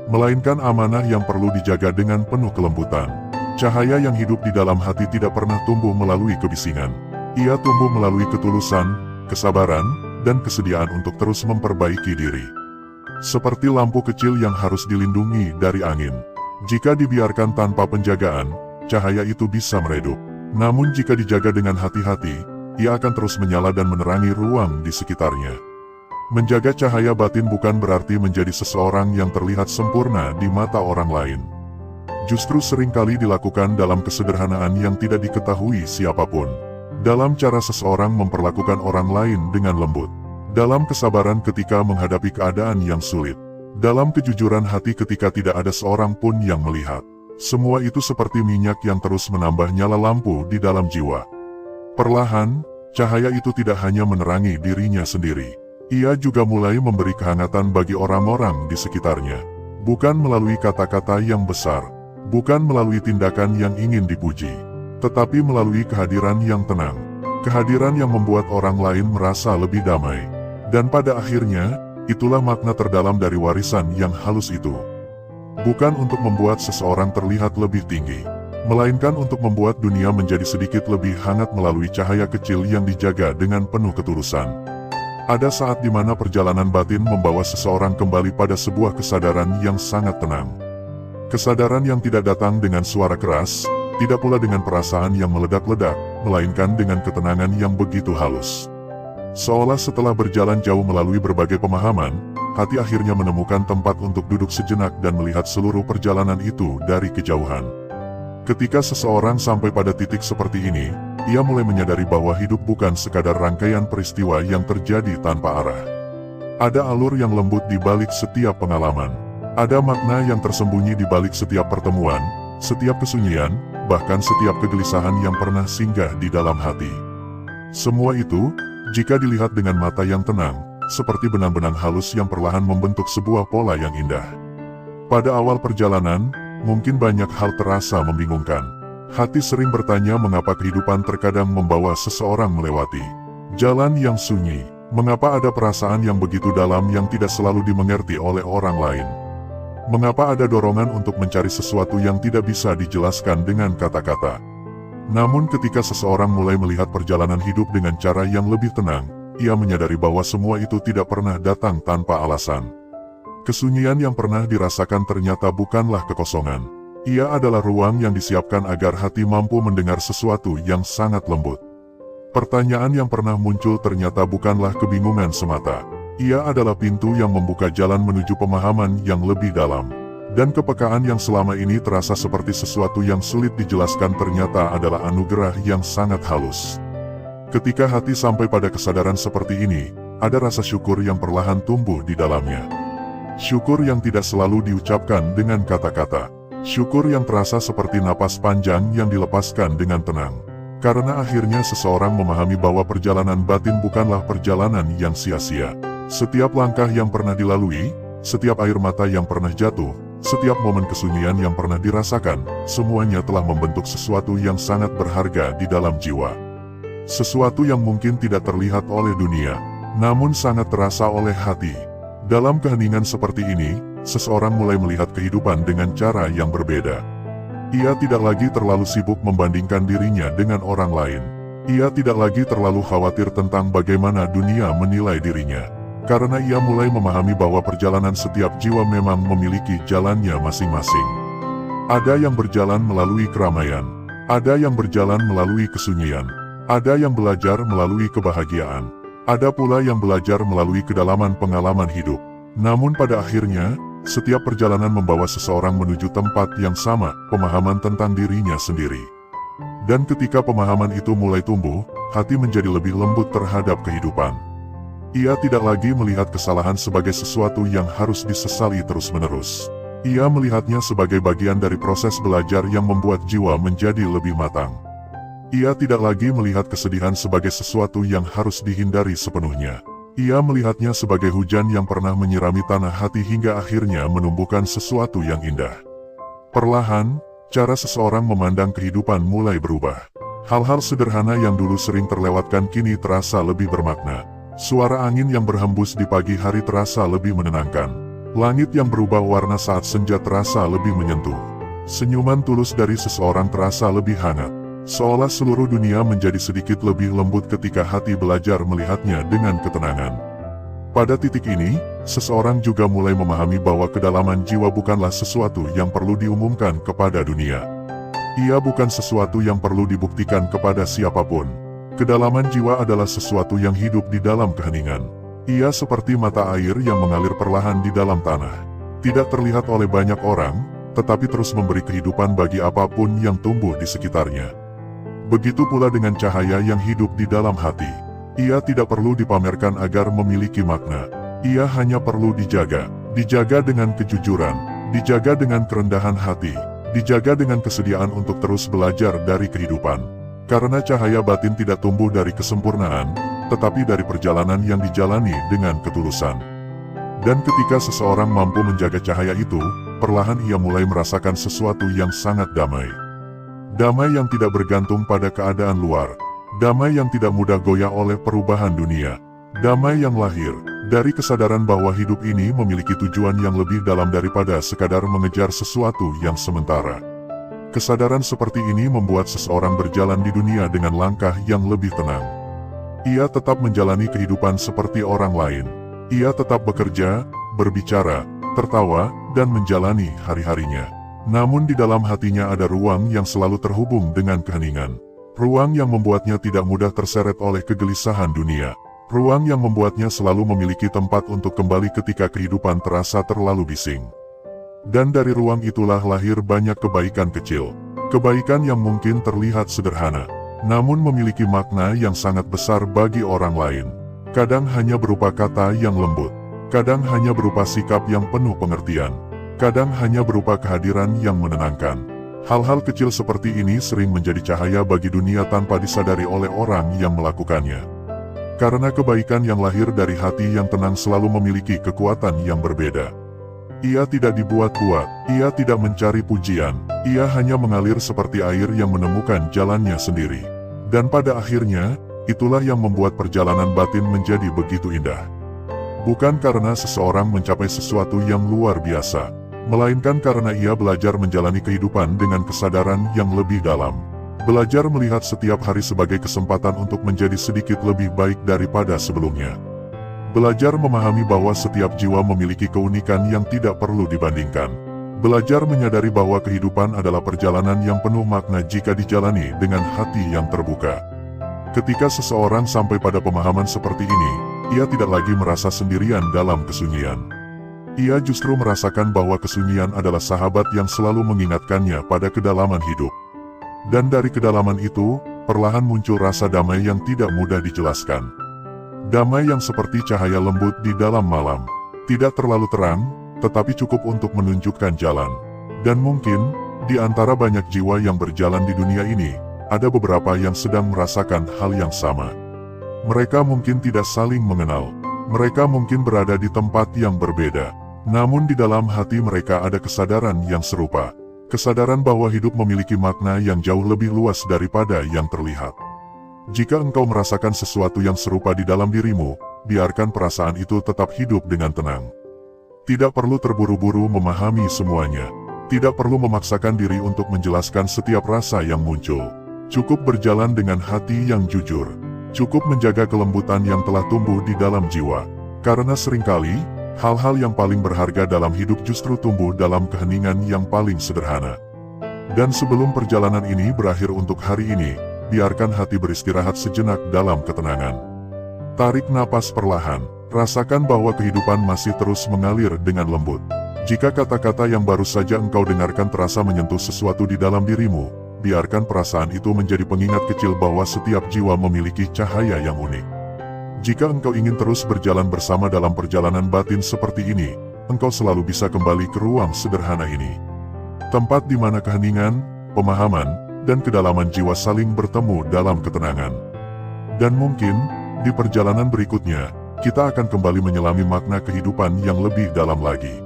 melainkan amanah yang perlu dijaga dengan penuh kelembutan. Cahaya yang hidup di dalam hati tidak pernah tumbuh melalui kebisingan. Ia tumbuh melalui ketulusan, kesabaran, dan kesediaan untuk terus memperbaiki diri. Seperti lampu kecil yang harus dilindungi dari angin. Jika dibiarkan tanpa penjagaan, cahaya itu bisa meredup. Namun jika dijaga dengan hati-hati, ia akan terus menyala dan menerangi ruang di sekitarnya. Menjaga cahaya batin bukan berarti menjadi seseorang yang terlihat sempurna di mata orang lain. Justru seringkali dilakukan dalam kesederhanaan yang tidak diketahui siapapun. Dalam cara seseorang memperlakukan orang lain dengan lembut. Dalam kesabaran ketika menghadapi keadaan yang sulit. Dalam kejujuran hati ketika tidak ada seorang pun yang melihat. Semua itu seperti minyak yang terus menambah nyala lampu di dalam jiwa. Perlahan, cahaya itu tidak hanya menerangi dirinya sendiri. Ia juga mulai memberi kehangatan bagi orang-orang di sekitarnya. Bukan melalui kata-kata yang besar. Bukan melalui tindakan yang ingin dipuji, tetapi melalui kehadiran yang tenang. Kehadiran yang membuat orang lain merasa lebih damai. Dan pada akhirnya, itulah makna terdalam dari warisan yang halus itu. Bukan untuk membuat seseorang terlihat lebih tinggi, melainkan untuk membuat dunia menjadi sedikit lebih hangat melalui cahaya kecil yang dijaga dengan penuh ketulusan. Ada saat di mana perjalanan batin membawa seseorang kembali pada sebuah kesadaran yang sangat tenang. Kesadaran yang tidak datang dengan suara keras, tidak pula dengan perasaan yang meledak-ledak, melainkan dengan ketenangan yang begitu halus. Seolah setelah berjalan jauh melalui berbagai pemahaman, hati akhirnya menemukan tempat untuk duduk sejenak dan melihat seluruh perjalanan itu dari kejauhan. Ketika seseorang sampai pada titik seperti ini, ia mulai menyadari bahwa hidup bukan sekadar rangkaian peristiwa yang terjadi tanpa arah. Ada alur yang lembut di balik setiap pengalaman. Ada makna yang tersembunyi di balik setiap pertemuan, setiap kesunyian, bahkan setiap kegelisahan yang pernah singgah di dalam hati. Semua itu, jika dilihat dengan mata yang tenang, seperti benang-benang halus yang perlahan membentuk sebuah pola yang indah. Pada awal perjalanan, mungkin banyak hal terasa membingungkan. Hati sering bertanya mengapa kehidupan terkadang membawa seseorang melewati jalan yang sunyi. Mengapa ada perasaan yang begitu dalam yang tidak selalu dimengerti oleh orang lain? Mengapa ada dorongan untuk mencari sesuatu yang tidak bisa dijelaskan dengan kata-kata? Namun ketika seseorang mulai melihat perjalanan hidup dengan cara yang lebih tenang, ia menyadari bahwa semua itu tidak pernah datang tanpa alasan. Kesunyian yang pernah dirasakan ternyata bukanlah kekosongan. Ia adalah ruang yang disiapkan agar hati mampu mendengar sesuatu yang sangat lembut. Pertanyaan yang pernah muncul ternyata bukanlah kebingungan semata. Ia adalah pintu yang membuka jalan menuju pemahaman yang lebih dalam. Dan kepekaan yang selama ini terasa seperti sesuatu yang sulit dijelaskan ternyata adalah anugerah yang sangat halus. Ketika hati sampai pada kesadaran seperti ini, ada rasa syukur yang perlahan tumbuh di dalamnya. Syukur yang tidak selalu diucapkan dengan kata-kata. Syukur yang terasa seperti napas panjang yang dilepaskan dengan tenang. Karena akhirnya seseorang memahami bahwa perjalanan batin bukanlah perjalanan yang sia-sia. Setiap langkah yang pernah dilalui, setiap air mata yang pernah jatuh, setiap momen kesunyian yang pernah dirasakan, semuanya telah membentuk sesuatu yang sangat berharga di dalam jiwa. Sesuatu yang mungkin tidak terlihat oleh dunia, namun sangat terasa oleh hati. Dalam keheningan seperti ini, seseorang mulai melihat kehidupan dengan cara yang berbeda. Ia tidak lagi terlalu sibuk membandingkan dirinya dengan orang lain. Ia tidak lagi terlalu khawatir tentang bagaimana dunia menilai dirinya. Karena ia mulai memahami bahwa perjalanan setiap jiwa memang memiliki jalannya masing-masing. Ada yang berjalan melalui keramaian. Ada yang berjalan melalui kesunyian. Ada yang belajar melalui kebahagiaan. Ada pula yang belajar melalui kedalaman pengalaman hidup. Namun pada akhirnya, setiap perjalanan membawa seseorang menuju tempat yang sama, pemahaman tentang dirinya sendiri. Dan ketika pemahaman itu mulai tumbuh, hati menjadi lebih lembut terhadap kehidupan. Ia tidak lagi melihat kesalahan sebagai sesuatu yang harus disesali terus-menerus. Ia melihatnya sebagai bagian dari proses belajar yang membuat jiwa menjadi lebih matang. Ia tidak lagi melihat kesedihan sebagai sesuatu yang harus dihindari sepenuhnya. Ia melihatnya sebagai hujan yang pernah menyirami tanah hati hingga akhirnya menumbuhkan sesuatu yang indah. Perlahan, cara seseorang memandang kehidupan mulai berubah. Hal-hal sederhana yang dulu sering terlewatkan kini terasa lebih bermakna. Suara angin yang berhembus di pagi hari terasa lebih menenangkan. Langit yang berubah warna saat senja terasa lebih menyentuh. Senyuman tulus dari seseorang terasa lebih hangat. Seolah seluruh dunia menjadi sedikit lebih lembut ketika hati belajar melihatnya dengan ketenangan. Pada titik ini, seseorang juga mulai memahami bahwa kedalaman jiwa bukanlah sesuatu yang perlu diumumkan kepada dunia. Ia bukan sesuatu yang perlu dibuktikan kepada siapapun. Kedalaman jiwa adalah sesuatu yang hidup di dalam keheningan. Ia seperti mata air yang mengalir perlahan di dalam tanah. Tidak terlihat oleh banyak orang, tetapi terus memberi kehidupan bagi apapun yang tumbuh di sekitarnya. Begitu pula dengan cahaya yang hidup di dalam hati. Ia tidak perlu dipamerkan agar memiliki makna. Ia hanya perlu dijaga. Dijaga dengan kejujuran. Dijaga dengan kerendahan hati. Dijaga dengan kesediaan untuk terus belajar dari kehidupan. Karena cahaya batin tidak tumbuh dari kesempurnaan, tetapi dari perjalanan yang dijalani dengan ketulusan. Dan ketika seseorang mampu menjaga cahaya itu, perlahan ia mulai merasakan sesuatu yang sangat damai. Damai yang tidak bergantung pada keadaan luar. Damai yang tidak mudah goyah oleh perubahan dunia. Damai yang lahir dari kesadaran bahwa hidup ini memiliki tujuan yang lebih dalam daripada sekadar mengejar sesuatu yang sementara. Kesadaran seperti ini membuat seseorang berjalan di dunia dengan langkah yang lebih tenang. Ia tetap menjalani kehidupan seperti orang lain. Ia tetap bekerja, berbicara, tertawa, dan menjalani hari-harinya. Namun di dalam hatinya ada ruang yang selalu terhubung dengan keheningan. Ruang yang membuatnya tidak mudah terseret oleh kegelisahan dunia. Ruang yang membuatnya selalu memiliki tempat untuk kembali ketika kehidupan terasa terlalu bising. Dan dari ruang itulah lahir banyak kebaikan kecil. Kebaikan yang mungkin terlihat sederhana, namun memiliki makna yang sangat besar bagi orang lain. Kadang hanya berupa kata yang lembut, kadang hanya berupa sikap yang penuh pengertian, kadang hanya berupa kehadiran yang menenangkan. Hal-hal kecil seperti ini sering menjadi cahaya bagi dunia tanpa disadari oleh orang yang melakukannya. Karena kebaikan yang lahir dari hati yang tenang selalu memiliki kekuatan yang berbeda. Ia tidak dibuat-buat, ia tidak mencari pujian, ia hanya mengalir seperti air yang menemukan jalannya sendiri. Dan pada akhirnya, itulah yang membuat perjalanan batin menjadi begitu indah. Bukan karena seseorang mencapai sesuatu yang luar biasa, melainkan karena ia belajar menjalani kehidupan dengan kesadaran yang lebih dalam. Belajar melihat setiap hari sebagai kesempatan untuk menjadi sedikit lebih baik daripada sebelumnya. Belajar memahami bahwa setiap jiwa memiliki keunikan yang tidak perlu dibandingkan. Belajar menyadari bahwa kehidupan adalah perjalanan yang penuh makna jika dijalani dengan hati yang terbuka. Ketika seseorang sampai pada pemahaman seperti ini, ia tidak lagi merasa sendirian dalam kesunyian. Ia justru merasakan bahwa kesunyian adalah sahabat yang selalu mengingatkannya pada kedalaman hidup. Dan dari kedalaman itu, perlahan muncul rasa damai yang tidak mudah dijelaskan. Damai yang seperti cahaya lembut di dalam malam. Tidak terlalu terang, tetapi cukup untuk menunjukkan jalan. Dan mungkin, di antara banyak jiwa yang berjalan di dunia ini, ada beberapa yang sedang merasakan hal yang sama. Mereka mungkin tidak saling mengenal. Mereka mungkin berada di tempat yang berbeda. Namun di dalam hati mereka ada kesadaran yang serupa. Kesadaran bahwa hidup memiliki makna yang jauh lebih luas daripada yang terlihat. Jika engkau merasakan sesuatu yang serupa di dalam dirimu, biarkan perasaan itu tetap hidup dengan tenang. Tidak perlu terburu-buru memahami semuanya. Tidak perlu memaksakan diri untuk menjelaskan setiap rasa yang muncul. Cukup berjalan dengan hati yang jujur. Cukup menjaga kelembutan yang telah tumbuh di dalam jiwa. Karena seringkali, hal-hal yang paling berharga dalam hidup justru tumbuh dalam keheningan yang paling sederhana. Dan sebelum perjalanan ini berakhir untuk hari ini, biarkan hati beristirahat sejenak dalam ketenangan. Tarik napas perlahan, rasakan bahwa kehidupan masih terus mengalir dengan lembut. Jika kata-kata yang baru saja engkau dengarkan terasa menyentuh sesuatu di dalam dirimu, biarkan perasaan itu menjadi pengingat kecil bahwa setiap jiwa memiliki cahaya yang unik. Jika engkau ingin terus berjalan bersama dalam perjalanan batin seperti ini, engkau selalu bisa kembali ke ruang sederhana ini. Tempat di mana keheningan, pemahaman, dan kedalaman jiwa saling bertemu dalam ketenangan. Dan mungkin, di perjalanan berikutnya, kita akan kembali menyelami makna kehidupan yang lebih dalam lagi.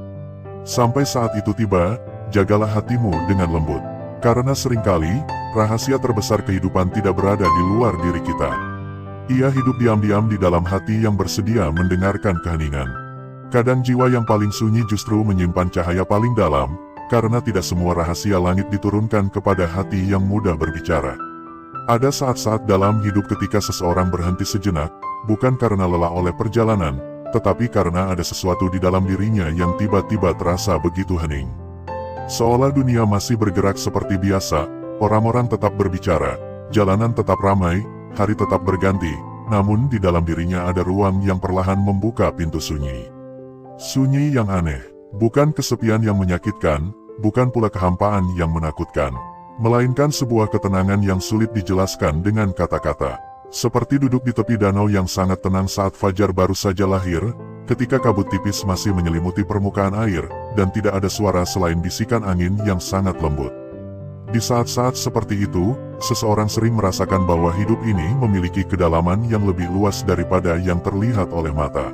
Sampai saat itu tiba, jagalah hatimu dengan lembut. Karena seringkali, rahasia terbesar kehidupan tidak berada di luar diri kita. Ia hidup diam-diam di dalam hati yang bersedia mendengarkan keheningan. Kadang jiwa yang paling sunyi justru menyimpan cahaya paling dalam, karena tidak semua rahasia langit diturunkan kepada hati yang mudah berbicara. Ada saat-saat dalam hidup ketika seseorang berhenti sejenak, bukan karena lelah oleh perjalanan, tetapi karena ada sesuatu di dalam dirinya yang tiba-tiba terasa begitu hening. Seolah dunia masih bergerak seperti biasa, orang-orang tetap berbicara, jalanan tetap ramai, hari tetap berganti, namun di dalam dirinya ada ruang yang perlahan membuka pintu sunyi. Sunyi yang aneh, bukan kesepian yang menyakitkan, bukan pula kehampaan yang menakutkan, melainkan sebuah ketenangan yang sulit dijelaskan dengan kata-kata. Seperti duduk di tepi danau yang sangat tenang saat fajar baru saja lahir, ketika kabut tipis masih menyelimuti permukaan air, dan tidak ada suara selain bisikan angin yang sangat lembut. Di saat-saat seperti itu, seseorang sering merasakan bahwa hidup ini memiliki kedalaman yang lebih luas daripada yang terlihat oleh mata.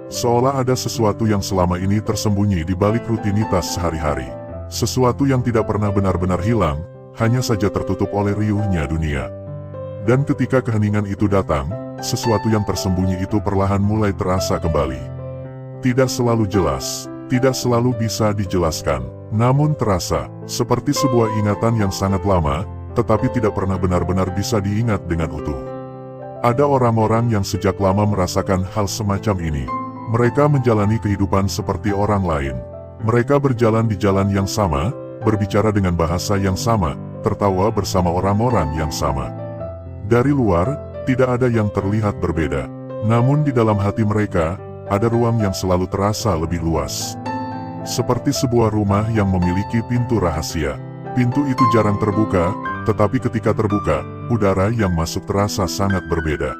Seolah ada sesuatu yang selama ini tersembunyi di balik rutinitas sehari-hari. Sesuatu yang tidak pernah benar-benar hilang, hanya saja tertutup oleh riuhnya dunia. Dan ketika keheningan itu datang, sesuatu yang tersembunyi itu perlahan mulai terasa kembali. Tidak selalu jelas, tidak selalu bisa dijelaskan, namun terasa seperti sebuah ingatan yang sangat lama, tetapi tidak pernah benar-benar bisa diingat dengan utuh. Ada orang-orang yang sejak lama merasakan hal semacam ini. Mereka menjalani kehidupan seperti orang lain. Mereka berjalan di jalan yang sama, berbicara dengan bahasa yang sama, tertawa bersama orang-orang yang sama. Dari luar, tidak ada yang terlihat berbeda. Namun di dalam hati mereka, ada ruang yang selalu terasa lebih luas. Seperti sebuah rumah yang memiliki pintu rahasia. Pintu itu jarang terbuka, tetapi ketika terbuka, udara yang masuk terasa sangat berbeda.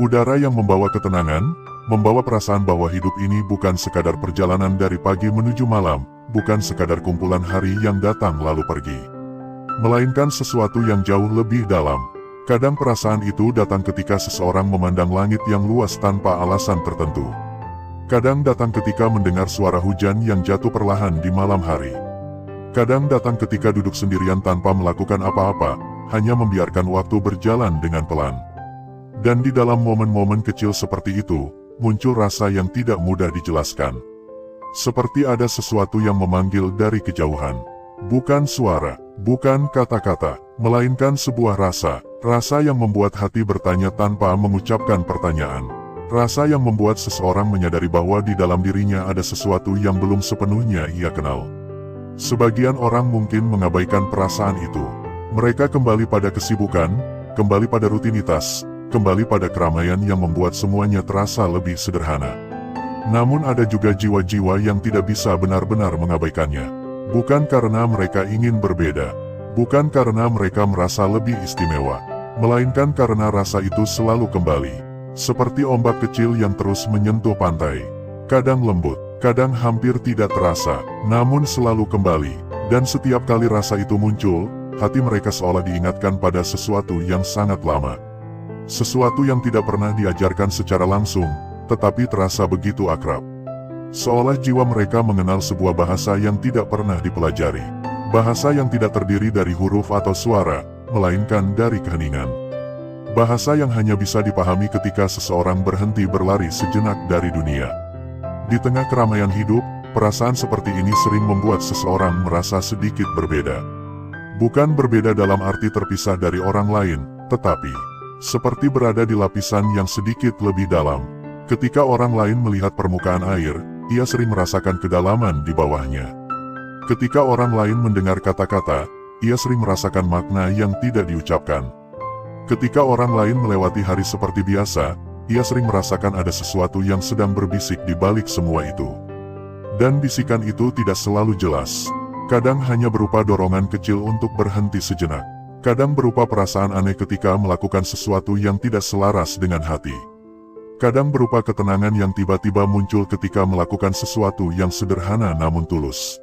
Udara yang membawa ketenangan, membawa perasaan bahwa hidup ini bukan sekadar perjalanan dari pagi menuju malam, bukan sekadar kumpulan hari yang datang lalu pergi. Melainkan sesuatu yang jauh lebih dalam. Kadang perasaan itu datang ketika seseorang memandang langit yang luas tanpa alasan tertentu. Kadang datang ketika mendengar suara hujan yang jatuh perlahan di malam hari. Kadang datang ketika duduk sendirian tanpa melakukan apa-apa, hanya membiarkan waktu berjalan dengan pelan. Dan di dalam momen-momen kecil seperti itu, muncul rasa yang tidak mudah dijelaskan. Seperti ada sesuatu yang memanggil dari kejauhan. Bukan suara, bukan kata-kata, melainkan sebuah rasa. Rasa yang membuat hati bertanya tanpa mengucapkan pertanyaan. Rasa yang membuat seseorang menyadari bahwa di dalam dirinya ada sesuatu yang belum sepenuhnya ia kenal. Sebagian orang mungkin mengabaikan perasaan itu. Mereka kembali pada kesibukan, kembali pada rutinitas, kembali pada keramaian yang membuat semuanya terasa lebih sederhana. Namun ada juga jiwa-jiwa yang tidak bisa benar-benar mengabaikannya. Bukan karena mereka ingin berbeda, bukan karena mereka merasa lebih istimewa, melainkan karena rasa itu selalu kembali. Seperti ombak kecil yang terus menyentuh pantai. Kadang lembut, kadang hampir tidak terasa, namun selalu kembali. Dan setiap kali rasa itu muncul, hati mereka seolah diingatkan pada sesuatu yang sangat lama. Sesuatu yang tidak pernah diajarkan secara langsung, tetapi terasa begitu akrab. Seolah jiwa mereka mengenal sebuah bahasa yang tidak pernah dipelajari. Bahasa yang tidak terdiri dari huruf atau suara, melainkan dari keheningan. Bahasa yang hanya bisa dipahami ketika seseorang berhenti berlari sejenak dari dunia. Di tengah keramaian hidup, perasaan seperti ini sering membuat seseorang merasa sedikit berbeda. Bukan berbeda dalam arti terpisah dari orang lain, tetapi seperti berada di lapisan yang sedikit lebih dalam. Ketika orang lain melihat permukaan air, ia sering merasakan kedalaman di bawahnya. Ketika orang lain mendengar kata-kata, ia sering merasakan makna yang tidak diucapkan. Ketika orang lain melewati hari seperti biasa, ia sering merasakan ada sesuatu yang sedang berbisik di balik semua itu. Dan bisikan itu tidak selalu jelas. Kadang hanya berupa dorongan kecil untuk berhenti sejenak. Kadang berupa perasaan aneh ketika melakukan sesuatu yang tidak selaras dengan hati. Kadang berupa ketenangan yang tiba-tiba muncul ketika melakukan sesuatu yang sederhana namun tulus.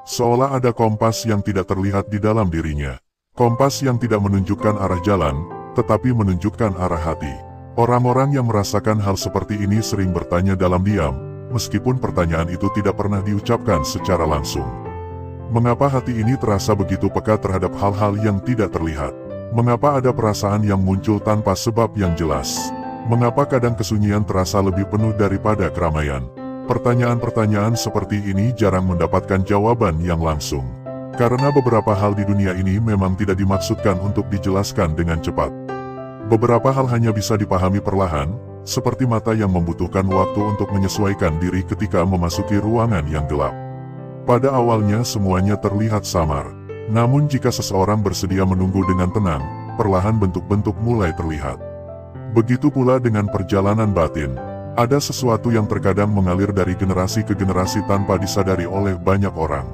Seolah ada kompas yang tidak terlihat di dalam dirinya. Kompas yang tidak menunjukkan arah jalan, tetapi menunjukkan arah hati. Orang-orang yang merasakan hal seperti ini sering bertanya dalam diam, meskipun pertanyaan itu tidak pernah diucapkan secara langsung. Mengapa hati ini terasa begitu peka terhadap hal-hal yang tidak terlihat? Mengapa ada perasaan yang muncul tanpa sebab yang jelas? Mengapa kadang kesunyian terasa lebih penuh daripada keramaian? Pertanyaan-pertanyaan seperti ini jarang mendapatkan jawaban yang langsung. Karena beberapa hal di dunia ini memang tidak dimaksudkan untuk dijelaskan dengan cepat. Beberapa hal hanya bisa dipahami perlahan, seperti mata yang membutuhkan waktu untuk menyesuaikan diri ketika memasuki ruangan yang gelap. Pada awalnya semuanya terlihat samar. Namun jika seseorang bersedia menunggu dengan tenang, perlahan bentuk-bentuk mulai terlihat. Begitu pula dengan perjalanan batin. Ada sesuatu yang terkadang mengalir dari generasi ke generasi tanpa disadari oleh banyak orang.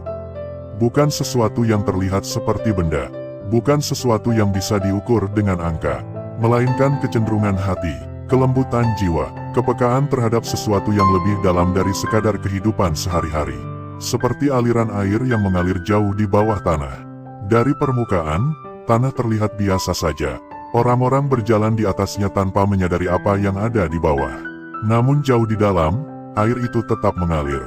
Bukan sesuatu yang terlihat seperti benda. Bukan sesuatu yang bisa diukur dengan angka. Melainkan kecenderungan hati, kelembutan jiwa, kepekaan terhadap sesuatu yang lebih dalam dari sekadar kehidupan sehari-hari. Seperti aliran air yang mengalir jauh di bawah tanah. Dari permukaan, tanah terlihat biasa saja. Orang-orang berjalan di atasnya tanpa menyadari apa yang ada di bawah. Namun jauh di dalam, air itu tetap mengalir.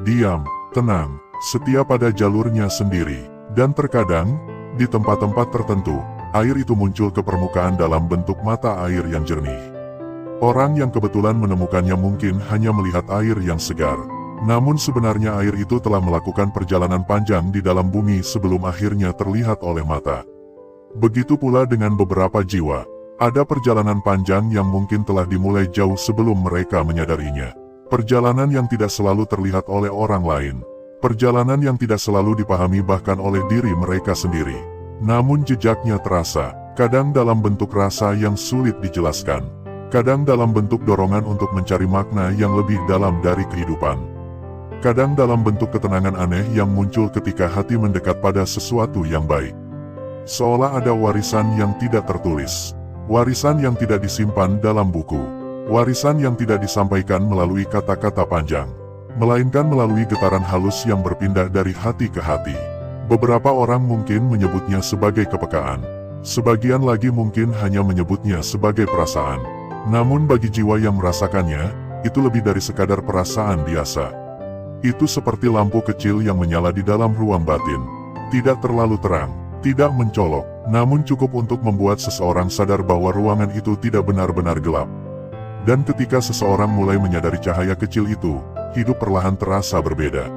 Diam, tenang, setia pada jalurnya sendiri. Dan terkadang, di tempat-tempat tertentu, air itu muncul ke permukaan dalam bentuk mata air yang jernih. Orang yang kebetulan menemukannya mungkin hanya melihat air yang segar. Namun sebenarnya air itu telah melakukan perjalanan panjang di dalam bumi sebelum akhirnya terlihat oleh mata. Begitu pula dengan beberapa jiwa. Ada perjalanan panjang yang mungkin telah dimulai jauh sebelum mereka menyadarinya. Perjalanan yang tidak selalu terlihat oleh orang lain. Perjalanan yang tidak selalu dipahami bahkan oleh diri mereka sendiri. Namun jejaknya terasa, kadang dalam bentuk rasa yang sulit dijelaskan. Kadang dalam bentuk dorongan untuk mencari makna yang lebih dalam dari kehidupan. Kadang dalam bentuk ketenangan aneh yang muncul ketika hati mendekat pada sesuatu yang baik. Seolah ada warisan yang tidak tertulis. Warisan yang tidak disimpan dalam buku. Warisan yang tidak disampaikan melalui kata-kata panjang, melainkan melalui getaran halus yang berpindah dari hati ke hati. Beberapa orang mungkin menyebutnya sebagai kepekaan. Sebagian lagi mungkin hanya menyebutnya sebagai perasaan. Namun bagi jiwa yang merasakannya, itu lebih dari sekadar perasaan biasa. Itu seperti lampu kecil yang menyala di dalam ruang batin. Tidak terlalu terang, tidak mencolok, namun cukup untuk membuat seseorang sadar bahwa ruangan itu tidak benar-benar gelap. Dan ketika seseorang mulai menyadari cahaya kecil itu, hidup perlahan terasa berbeda.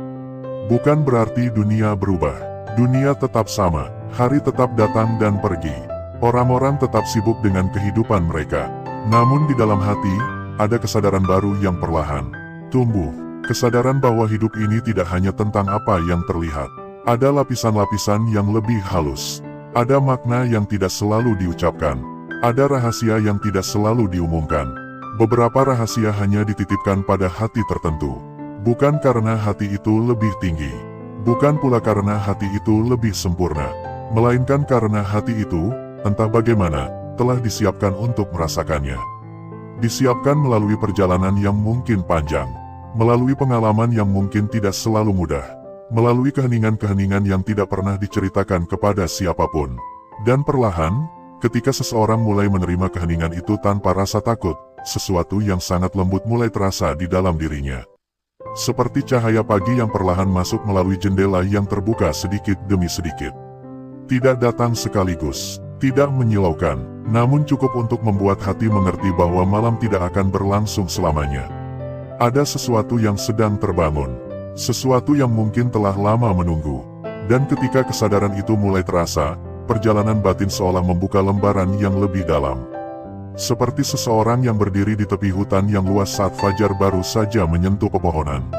Bukan berarti dunia berubah. Dunia tetap sama, hari tetap datang dan pergi. Orang-orang tetap sibuk dengan kehidupan mereka. Namun di dalam hati, ada kesadaran baru yang perlahan tumbuh. Kesadaran bahwa hidup ini tidak hanya tentang apa yang terlihat. Ada lapisan-lapisan yang lebih halus. Ada makna yang tidak selalu diucapkan. Ada rahasia yang tidak selalu diumumkan. Beberapa rahasia hanya dititipkan pada hati tertentu. Bukan karena hati itu lebih tinggi. Bukan pula karena hati itu lebih sempurna. Melainkan karena hati itu, entah bagaimana, telah disiapkan untuk merasakannya. Disiapkan melalui perjalanan yang mungkin panjang, melalui pengalaman yang mungkin tidak selalu mudah, melalui keheningan-keheningan yang tidak pernah diceritakan kepada siapapun. Dan perlahan, ketika seseorang mulai menerima keheningan itu tanpa rasa takut, sesuatu yang sangat lembut mulai terasa di dalam dirinya. Seperti cahaya pagi yang perlahan masuk melalui jendela yang terbuka sedikit demi sedikit. Tidak datang sekaligus. Tidak menyilaukan, namun cukup untuk membuat hati mengerti bahwa malam tidak akan berlangsung selamanya. Ada sesuatu yang sedang terbangun, sesuatu yang mungkin telah lama menunggu. Dan ketika kesadaran itu mulai terasa, perjalanan batin seolah membuka lembaran yang lebih dalam. Seperti seseorang yang berdiri di tepi hutan yang luas saat fajar baru saja menyentuh pepohonan.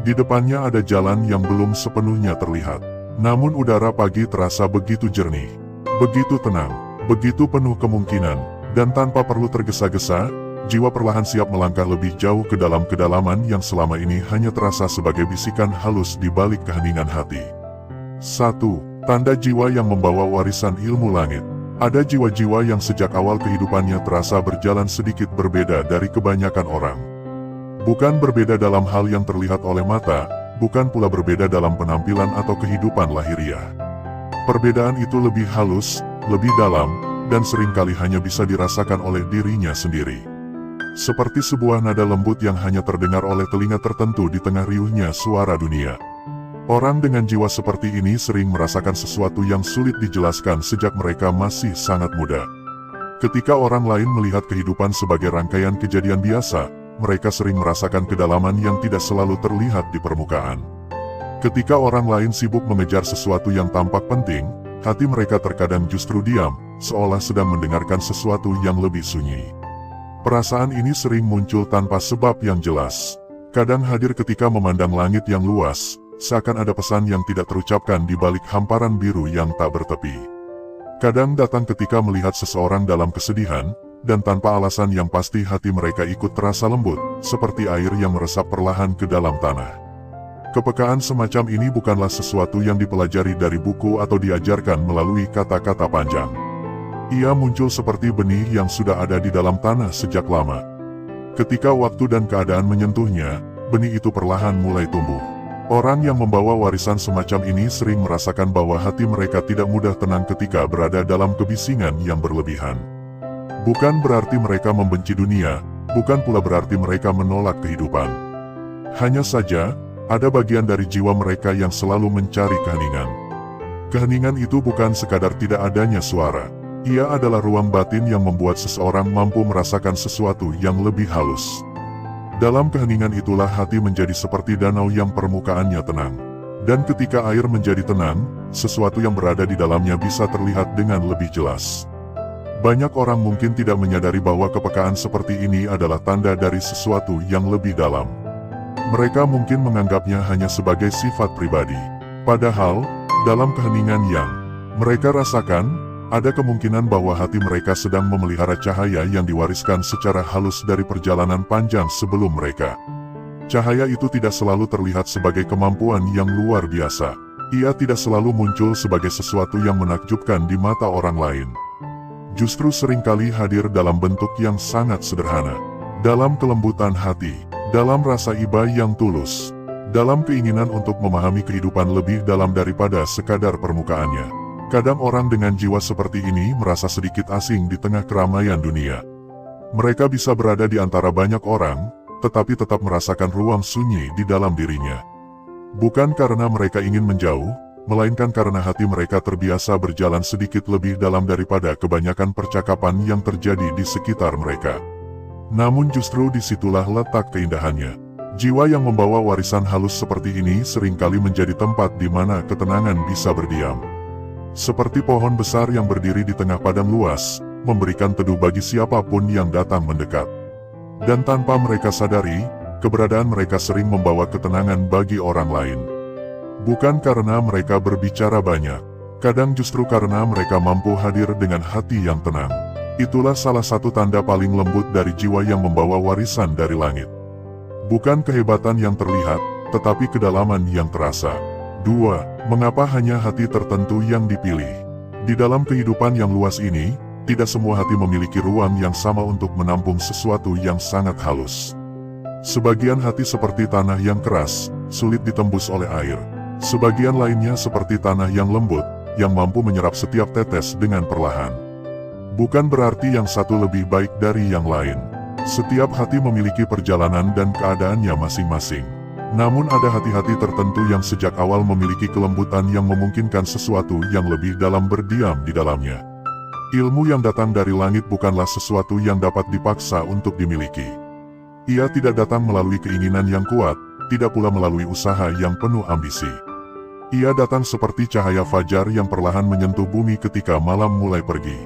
Di depannya ada jalan yang belum sepenuhnya terlihat, namun udara pagi terasa begitu jernih. Begitu tenang, begitu penuh kemungkinan, dan tanpa perlu tergesa-gesa, jiwa perlahan siap melangkah lebih jauh ke dalam kedalaman yang selama ini hanya terasa sebagai bisikan halus di balik keheningan hati. 1. Tanda jiwa yang membawa warisan ilmu langit. Ada jiwa-jiwa yang sejak awal kehidupannya terasa berjalan sedikit berbeda dari kebanyakan orang. Bukan berbeda dalam hal yang terlihat oleh mata, bukan pula berbeda dalam penampilan atau kehidupan lahiriah. Perbedaan itu lebih halus, lebih dalam, dan seringkali hanya bisa dirasakan oleh dirinya sendiri. Seperti sebuah nada lembut yang hanya terdengar oleh telinga tertentu di tengah riuhnya suara dunia. Orang dengan jiwa seperti ini sering merasakan sesuatu yang sulit dijelaskan sejak mereka masih sangat muda. Ketika orang lain melihat kehidupan sebagai rangkaian kejadian biasa, mereka sering merasakan kedalaman yang tidak selalu terlihat di permukaan. Ketika orang lain sibuk mengejar sesuatu yang tampak penting, hati mereka terkadang justru diam, seolah sedang mendengarkan sesuatu yang lebih sunyi. Perasaan ini sering muncul tanpa sebab yang jelas. Kadang hadir ketika memandang langit yang luas, seakan ada pesan yang tidak terucapkan di balik hamparan biru yang tak bertepi. Kadang datang ketika melihat seseorang dalam kesedihan, dan tanpa alasan yang pasti hati mereka ikut terasa lembut, seperti air yang meresap perlahan ke dalam tanah. Kepekaan semacam ini bukanlah sesuatu yang dipelajari dari buku atau diajarkan melalui kata-kata panjang. Ia muncul seperti benih yang sudah ada di dalam tanah sejak lama. Ketika waktu dan keadaan menyentuhnya, benih itu perlahan mulai tumbuh. Orang yang membawa warisan semacam ini sering merasakan bahwa hati mereka tidak mudah tenang ketika berada dalam kebisingan yang berlebihan. Bukan berarti mereka membenci dunia, bukan pula berarti mereka menolak kehidupan. Hanya saja, ada bagian dari jiwa mereka yang selalu mencari keheningan. Keheningan itu bukan sekadar tidak adanya suara. Ia adalah ruang batin yang membuat seseorang mampu merasakan sesuatu yang lebih halus. Dalam keheningan itulah hati menjadi seperti danau yang permukaannya tenang. Dan ketika air menjadi tenang, sesuatu yang berada di dalamnya bisa terlihat dengan lebih jelas. Banyak orang mungkin tidak menyadari bahwa kepekaan seperti ini adalah tanda dari sesuatu yang lebih dalam. Mereka mungkin menganggapnya hanya sebagai sifat pribadi. Padahal, dalam keheningan yang mereka rasakan, Ada kemungkinan bahwa hati mereka sedang memelihara cahaya yang diwariskan secara halus dari perjalanan panjang sebelum mereka. Cahaya itu tidak selalu terlihat sebagai kemampuan yang luar biasa. Ia tidak selalu muncul sebagai sesuatu yang menakjubkan di mata orang lain. Justru seringkali hadir dalam bentuk yang sangat sederhana. Dalam kelembutan hati, dalam rasa iba yang tulus, dalam keinginan untuk memahami kehidupan lebih dalam daripada sekadar permukaannya. Kadang orang dengan jiwa seperti ini merasa sedikit asing di tengah keramaian dunia. Mereka bisa berada di antara banyak orang, tetapi tetap merasakan ruang sunyi di dalam dirinya. Bukan karena mereka ingin menjauh, melainkan karena hati mereka terbiasa berjalan sedikit lebih dalam daripada kebanyakan percakapan yang terjadi di sekitar mereka. Namun justru disitulah letak keindahannya. Jiwa yang membawa warisan halus seperti ini seringkali menjadi tempat di mana ketenangan bisa berdiam. Seperti pohon besar yang berdiri di tengah padang luas, memberikan teduh bagi siapapun yang datang mendekat. Dan tanpa mereka sadari, keberadaan mereka sering membawa ketenangan bagi orang lain. Bukan karena mereka berbicara banyak, kadang justru karena mereka mampu hadir dengan hati yang tenang. Itulah salah satu tanda paling lembut dari jiwa yang membawa warisan dari langit. Bukan kehebatan yang terlihat, tetapi kedalaman yang terasa. 2. Mengapa hanya hati tertentu yang dipilih? Di dalam kehidupan yang luas ini, tidak semua hati memiliki ruang yang sama untuk menampung sesuatu yang sangat halus. Sebagian hati seperti tanah yang keras, sulit ditembus oleh air. Sebagian lainnya seperti tanah yang lembut, yang mampu menyerap setiap tetes dengan perlahan. Bukan berarti yang satu lebih baik dari yang lain. Setiap hati memiliki perjalanan dan keadaannya masing-masing. Namun ada hati-hati tertentu yang sejak awal memiliki kelembutan yang memungkinkan sesuatu yang lebih dalam berdiam di dalamnya. Ilmu yang datang dari langit bukanlah sesuatu yang dapat dipaksa untuk dimiliki. Ia tidak datang melalui keinginan yang kuat, tidak pula melalui usaha yang penuh ambisi. Ia datang seperti cahaya fajar yang perlahan menyentuh bumi ketika malam mulai pergi.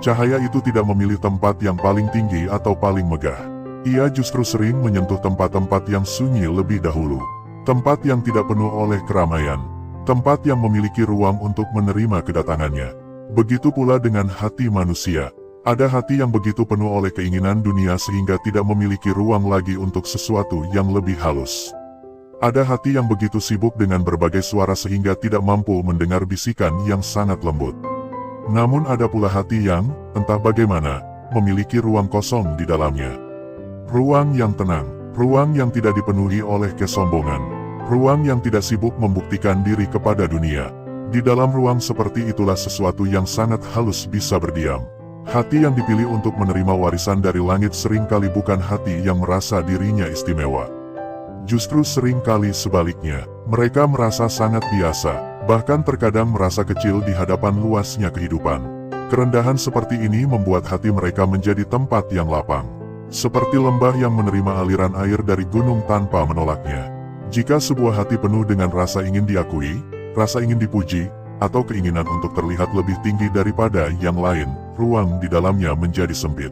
Cahaya itu tidak memilih tempat yang paling tinggi atau paling megah. Ia justru sering menyentuh tempat-tempat yang sunyi lebih dahulu. Tempat yang tidak penuh oleh keramaian. Tempat yang memiliki ruang untuk menerima kedatangannya. Begitu pula dengan hati manusia. Ada hati yang begitu penuh oleh keinginan dunia sehingga tidak memiliki ruang lagi untuk sesuatu yang lebih halus. Ada hati yang begitu sibuk dengan berbagai suara sehingga tidak mampu mendengar bisikan yang sangat lembut. Namun ada pula hati yang, entah bagaimana, memiliki ruang kosong di dalamnya. Ruang yang tenang, ruang yang tidak dipenuhi oleh kesombongan, ruang yang tidak sibuk membuktikan diri kepada dunia. Di dalam ruang seperti itulah sesuatu yang sangat halus bisa berdiam. Hati yang dipilih untuk menerima warisan dari langit seringkali bukan hati yang merasa dirinya istimewa. Justru seringkali sebaliknya, mereka merasa sangat biasa, bahkan terkadang merasa kecil di hadapan luasnya kehidupan. Kerendahan seperti ini membuat hati mereka menjadi tempat yang lapang. Seperti lembah yang menerima aliran air dari gunung tanpa menolaknya. Jika sebuah hati penuh dengan rasa ingin diakui, rasa ingin dipuji, atau keinginan untuk terlihat lebih tinggi daripada yang lain, ruang di dalamnya menjadi sempit.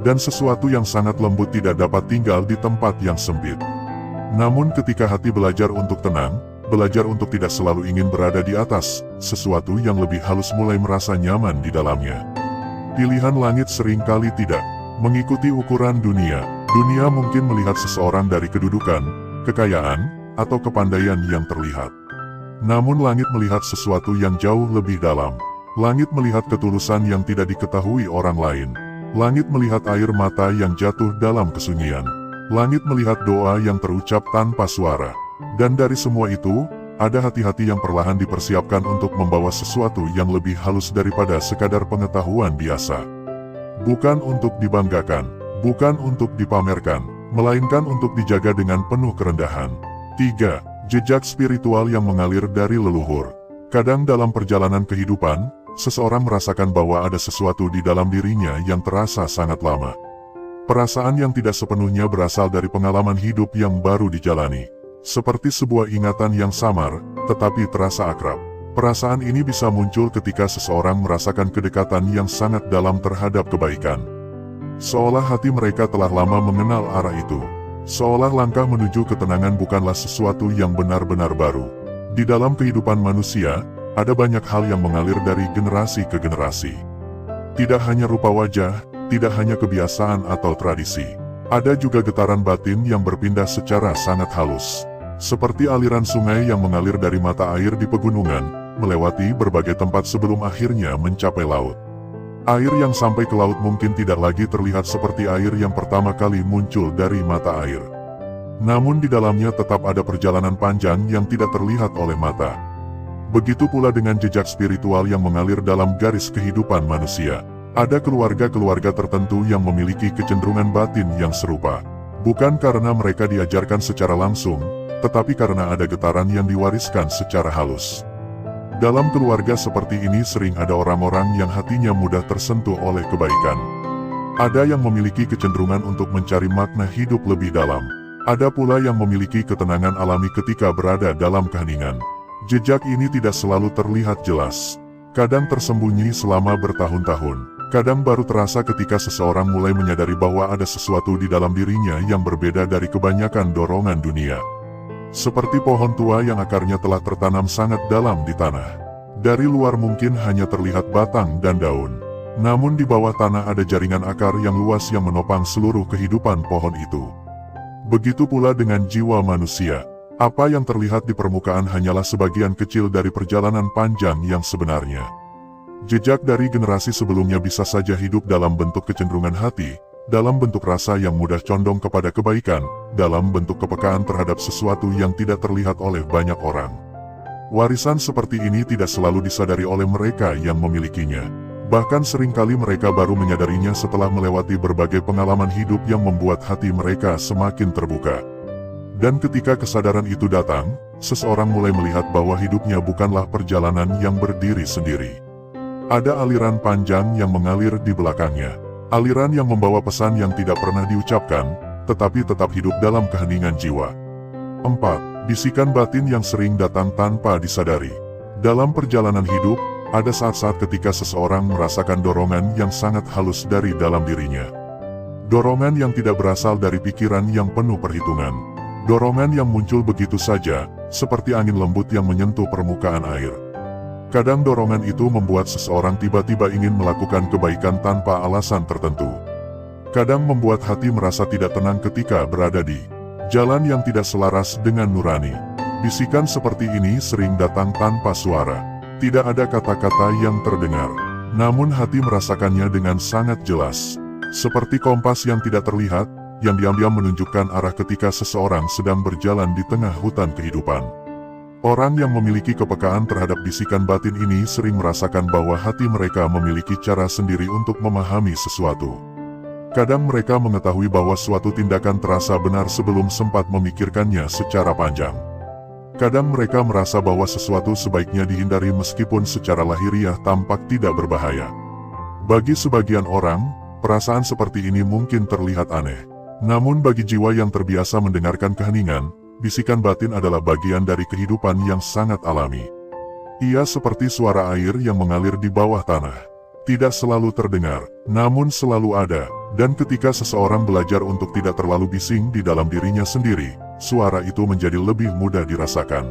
Dan sesuatu yang sangat lembut tidak dapat tinggal di tempat yang sempit. Namun ketika hati belajar untuk tenang, belajar untuk tidak selalu ingin berada di atas, sesuatu yang lebih halus mulai merasa nyaman di dalamnya. Pilihan langit seringkali tidak mengikuti ukuran dunia. Dunia mungkin melihat seseorang dari kedudukan, kekayaan, atau kepandaian yang terlihat. Namun langit melihat sesuatu yang jauh lebih dalam. Langit melihat ketulusan yang tidak diketahui orang lain. Langit melihat air mata yang jatuh dalam kesunyian. Langit melihat doa yang terucap tanpa suara. Dan dari semua itu, ada hati-hati yang perlahan dipersiapkan untuk membawa sesuatu yang lebih halus daripada sekadar pengetahuan biasa. Bukan untuk dibanggakan, bukan untuk dipamerkan, melainkan untuk dijaga dengan penuh kerendahan. 3. Jejak spiritual yang mengalir dari leluhur. Kadang dalam perjalanan kehidupan, seseorang merasakan bahwa ada sesuatu di dalam dirinya yang terasa sangat lama. Perasaan yang tidak sepenuhnya berasal dari pengalaman hidup yang baru dijalani. Seperti sebuah ingatan yang samar, tetapi terasa akrab. Perasaan ini bisa muncul ketika seseorang merasakan kedekatan yang sangat dalam terhadap kebaikan. Seolah hati mereka telah lama mengenal arah itu. Seolah langkah menuju ketenangan bukanlah sesuatu yang benar-benar baru. Di dalam kehidupan manusia, ada banyak hal yang mengalir dari generasi ke generasi. Tidak hanya rupa wajah, tidak hanya kebiasaan atau tradisi. Ada juga getaran batin yang berpindah secara sangat halus. Seperti aliran sungai yang mengalir dari mata air di pegunungan, melewati berbagai tempat sebelum akhirnya mencapai laut. Air yang sampai ke laut mungkin tidak lagi terlihat seperti air yang pertama kali muncul dari mata air. Namun di dalamnya tetap ada perjalanan panjang yang tidak terlihat oleh mata. Begitu pula dengan jejak spiritual yang mengalir dalam garis kehidupan manusia. Ada keluarga-keluarga tertentu yang memiliki kecenderungan batin yang serupa. Bukan karena mereka diajarkan secara langsung, tetapi karena ada getaran yang diwariskan secara halus. Dalam keluarga seperti ini sering ada orang-orang yang hatinya mudah tersentuh oleh kebaikan. Ada yang memiliki kecenderungan untuk mencari makna hidup lebih dalam. Ada pula yang memiliki ketenangan alami ketika berada dalam keheningan. Jejak ini tidak selalu terlihat jelas. Kadang tersembunyi selama bertahun-tahun. Kadang baru terasa ketika seseorang mulai menyadari bahwa ada sesuatu di dalam dirinya yang berbeda dari kebanyakan dorongan dunia. Seperti pohon tua yang akarnya telah tertanam sangat dalam di tanah. Dari luar mungkin hanya terlihat batang dan daun. Namun di bawah tanah ada jaringan akar yang luas yang menopang seluruh kehidupan pohon itu. Begitu pula dengan jiwa manusia. Apa yang terlihat di permukaan hanyalah sebagian kecil dari perjalanan panjang yang sebenarnya. Jejak dari generasi sebelumnya bisa saja hidup dalam bentuk kecenderungan hati, dalam bentuk rasa yang mudah condong kepada kebaikan, dalam bentuk kepekaan terhadap sesuatu yang tidak terlihat oleh banyak orang. Warisan seperti ini tidak selalu disadari oleh mereka yang memilikinya. Bahkan seringkali mereka baru menyadarinya setelah melewati berbagai pengalaman hidup yang membuat hati mereka semakin terbuka. Dan ketika kesadaran itu datang, seseorang mulai melihat bahwa hidupnya bukanlah perjalanan yang berdiri sendiri. Ada aliran panjang yang mengalir di belakangnya. Aliran yang membawa pesan yang tidak pernah diucapkan, tetapi tetap hidup dalam keheningan jiwa. 4. Bisikan batin yang sering datang tanpa disadari. Dalam perjalanan hidup, ada saat-saat ketika seseorang merasakan dorongan yang sangat halus dari dalam dirinya. Dorongan yang tidak berasal dari pikiran yang penuh perhitungan. Dorongan yang muncul begitu saja, seperti angin lembut yang menyentuh permukaan air. Kadang dorongan itu membuat seseorang tiba-tiba ingin melakukan kebaikan tanpa alasan tertentu. Kadang membuat hati merasa tidak tenang ketika berada di jalan yang tidak selaras dengan nurani. Bisikan seperti ini sering datang tanpa suara. Tidak ada kata-kata yang terdengar. Namun hati merasakannya dengan sangat jelas. Seperti kompas yang tidak terlihat, yang diam-diam menunjukkan arah ketika seseorang sedang berjalan di tengah hutan kehidupan. Orang yang memiliki kepekaan terhadap bisikan batin ini sering merasakan bahwa hati mereka memiliki cara sendiri untuk memahami sesuatu. Kadang mereka mengetahui bahwa suatu tindakan terasa benar sebelum sempat memikirkannya secara panjang. Kadang mereka merasa bahwa sesuatu sebaiknya dihindari meskipun secara lahiriah tampak tidak berbahaya. Bagi sebagian orang, perasaan seperti ini mungkin terlihat aneh. Namun bagi jiwa yang terbiasa mendengarkan keheningan, bisikan batin adalah bagian dari kehidupan yang sangat alami. Ia seperti suara air yang mengalir di bawah tanah. Tidak selalu terdengar, namun selalu ada, dan ketika seseorang belajar untuk tidak terlalu bising di dalam dirinya sendiri, suara itu menjadi lebih mudah dirasakan.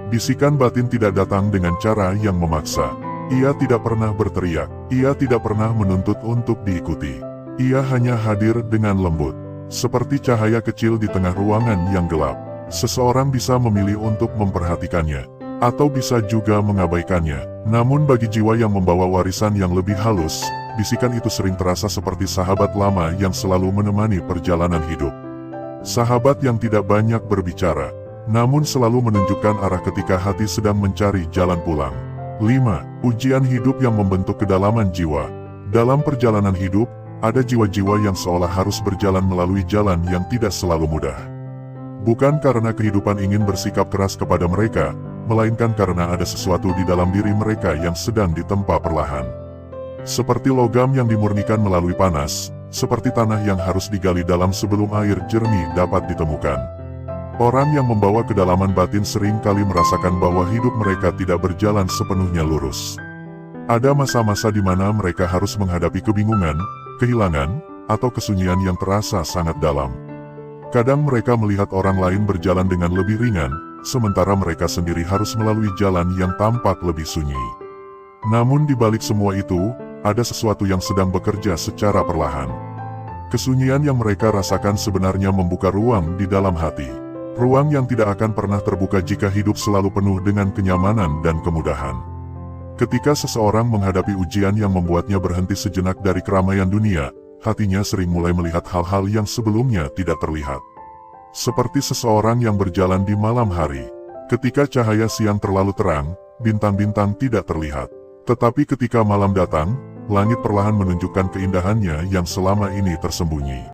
Bisikan batin tidak datang dengan cara yang memaksa. Ia tidak pernah berteriak, ia tidak pernah menuntut untuk diikuti. Ia hanya hadir dengan lembut, seperti cahaya kecil di tengah ruangan yang gelap. Seseorang bisa memilih untuk memperhatikannya, atau bisa juga mengabaikannya. Namun bagi jiwa yang membawa warisan yang lebih halus, bisikan itu sering terasa seperti sahabat lama yang selalu menemani perjalanan hidup. Sahabat yang tidak banyak berbicara, namun selalu menunjukkan arah ketika hati sedang mencari jalan pulang. 5. Ujian hidup yang membentuk kedalaman jiwa. Dalam perjalanan hidup, ada jiwa-jiwa yang seolah harus berjalan melalui jalan yang tidak selalu mudah. Bukan karena kehidupan ingin bersikap keras kepada mereka, melainkan karena ada sesuatu di dalam diri mereka yang sedang ditempa perlahan. Seperti logam yang dimurnikan melalui panas, seperti tanah yang harus digali dalam sebelum air jernih dapat ditemukan. Orang yang membawa kedalaman batin sering kali merasakan bahwa hidup mereka tidak berjalan sepenuhnya lurus. Ada masa-masa di mana mereka harus menghadapi kebingungan, kehilangan, atau kesunyian yang terasa sangat dalam. Kadang mereka melihat orang lain berjalan dengan lebih ringan, sementara mereka sendiri harus melalui jalan yang tampak lebih sunyi. Namun di balik semua itu, ada sesuatu yang sedang bekerja secara perlahan. Kesunyian yang mereka rasakan sebenarnya membuka ruang di dalam hati. Ruang yang tidak akan pernah terbuka jika hidup selalu penuh dengan kenyamanan dan kemudahan. Ketika seseorang menghadapi ujian yang membuatnya berhenti sejenak dari keramaian dunia, hatinya sering mulai melihat hal-hal yang sebelumnya tidak terlihat. Seperti seseorang yang berjalan di malam hari. Ketika cahaya siang terlalu terang, bintang-bintang tidak terlihat. Tetapi ketika malam datang, langit perlahan menunjukkan keindahannya yang selama ini tersembunyi.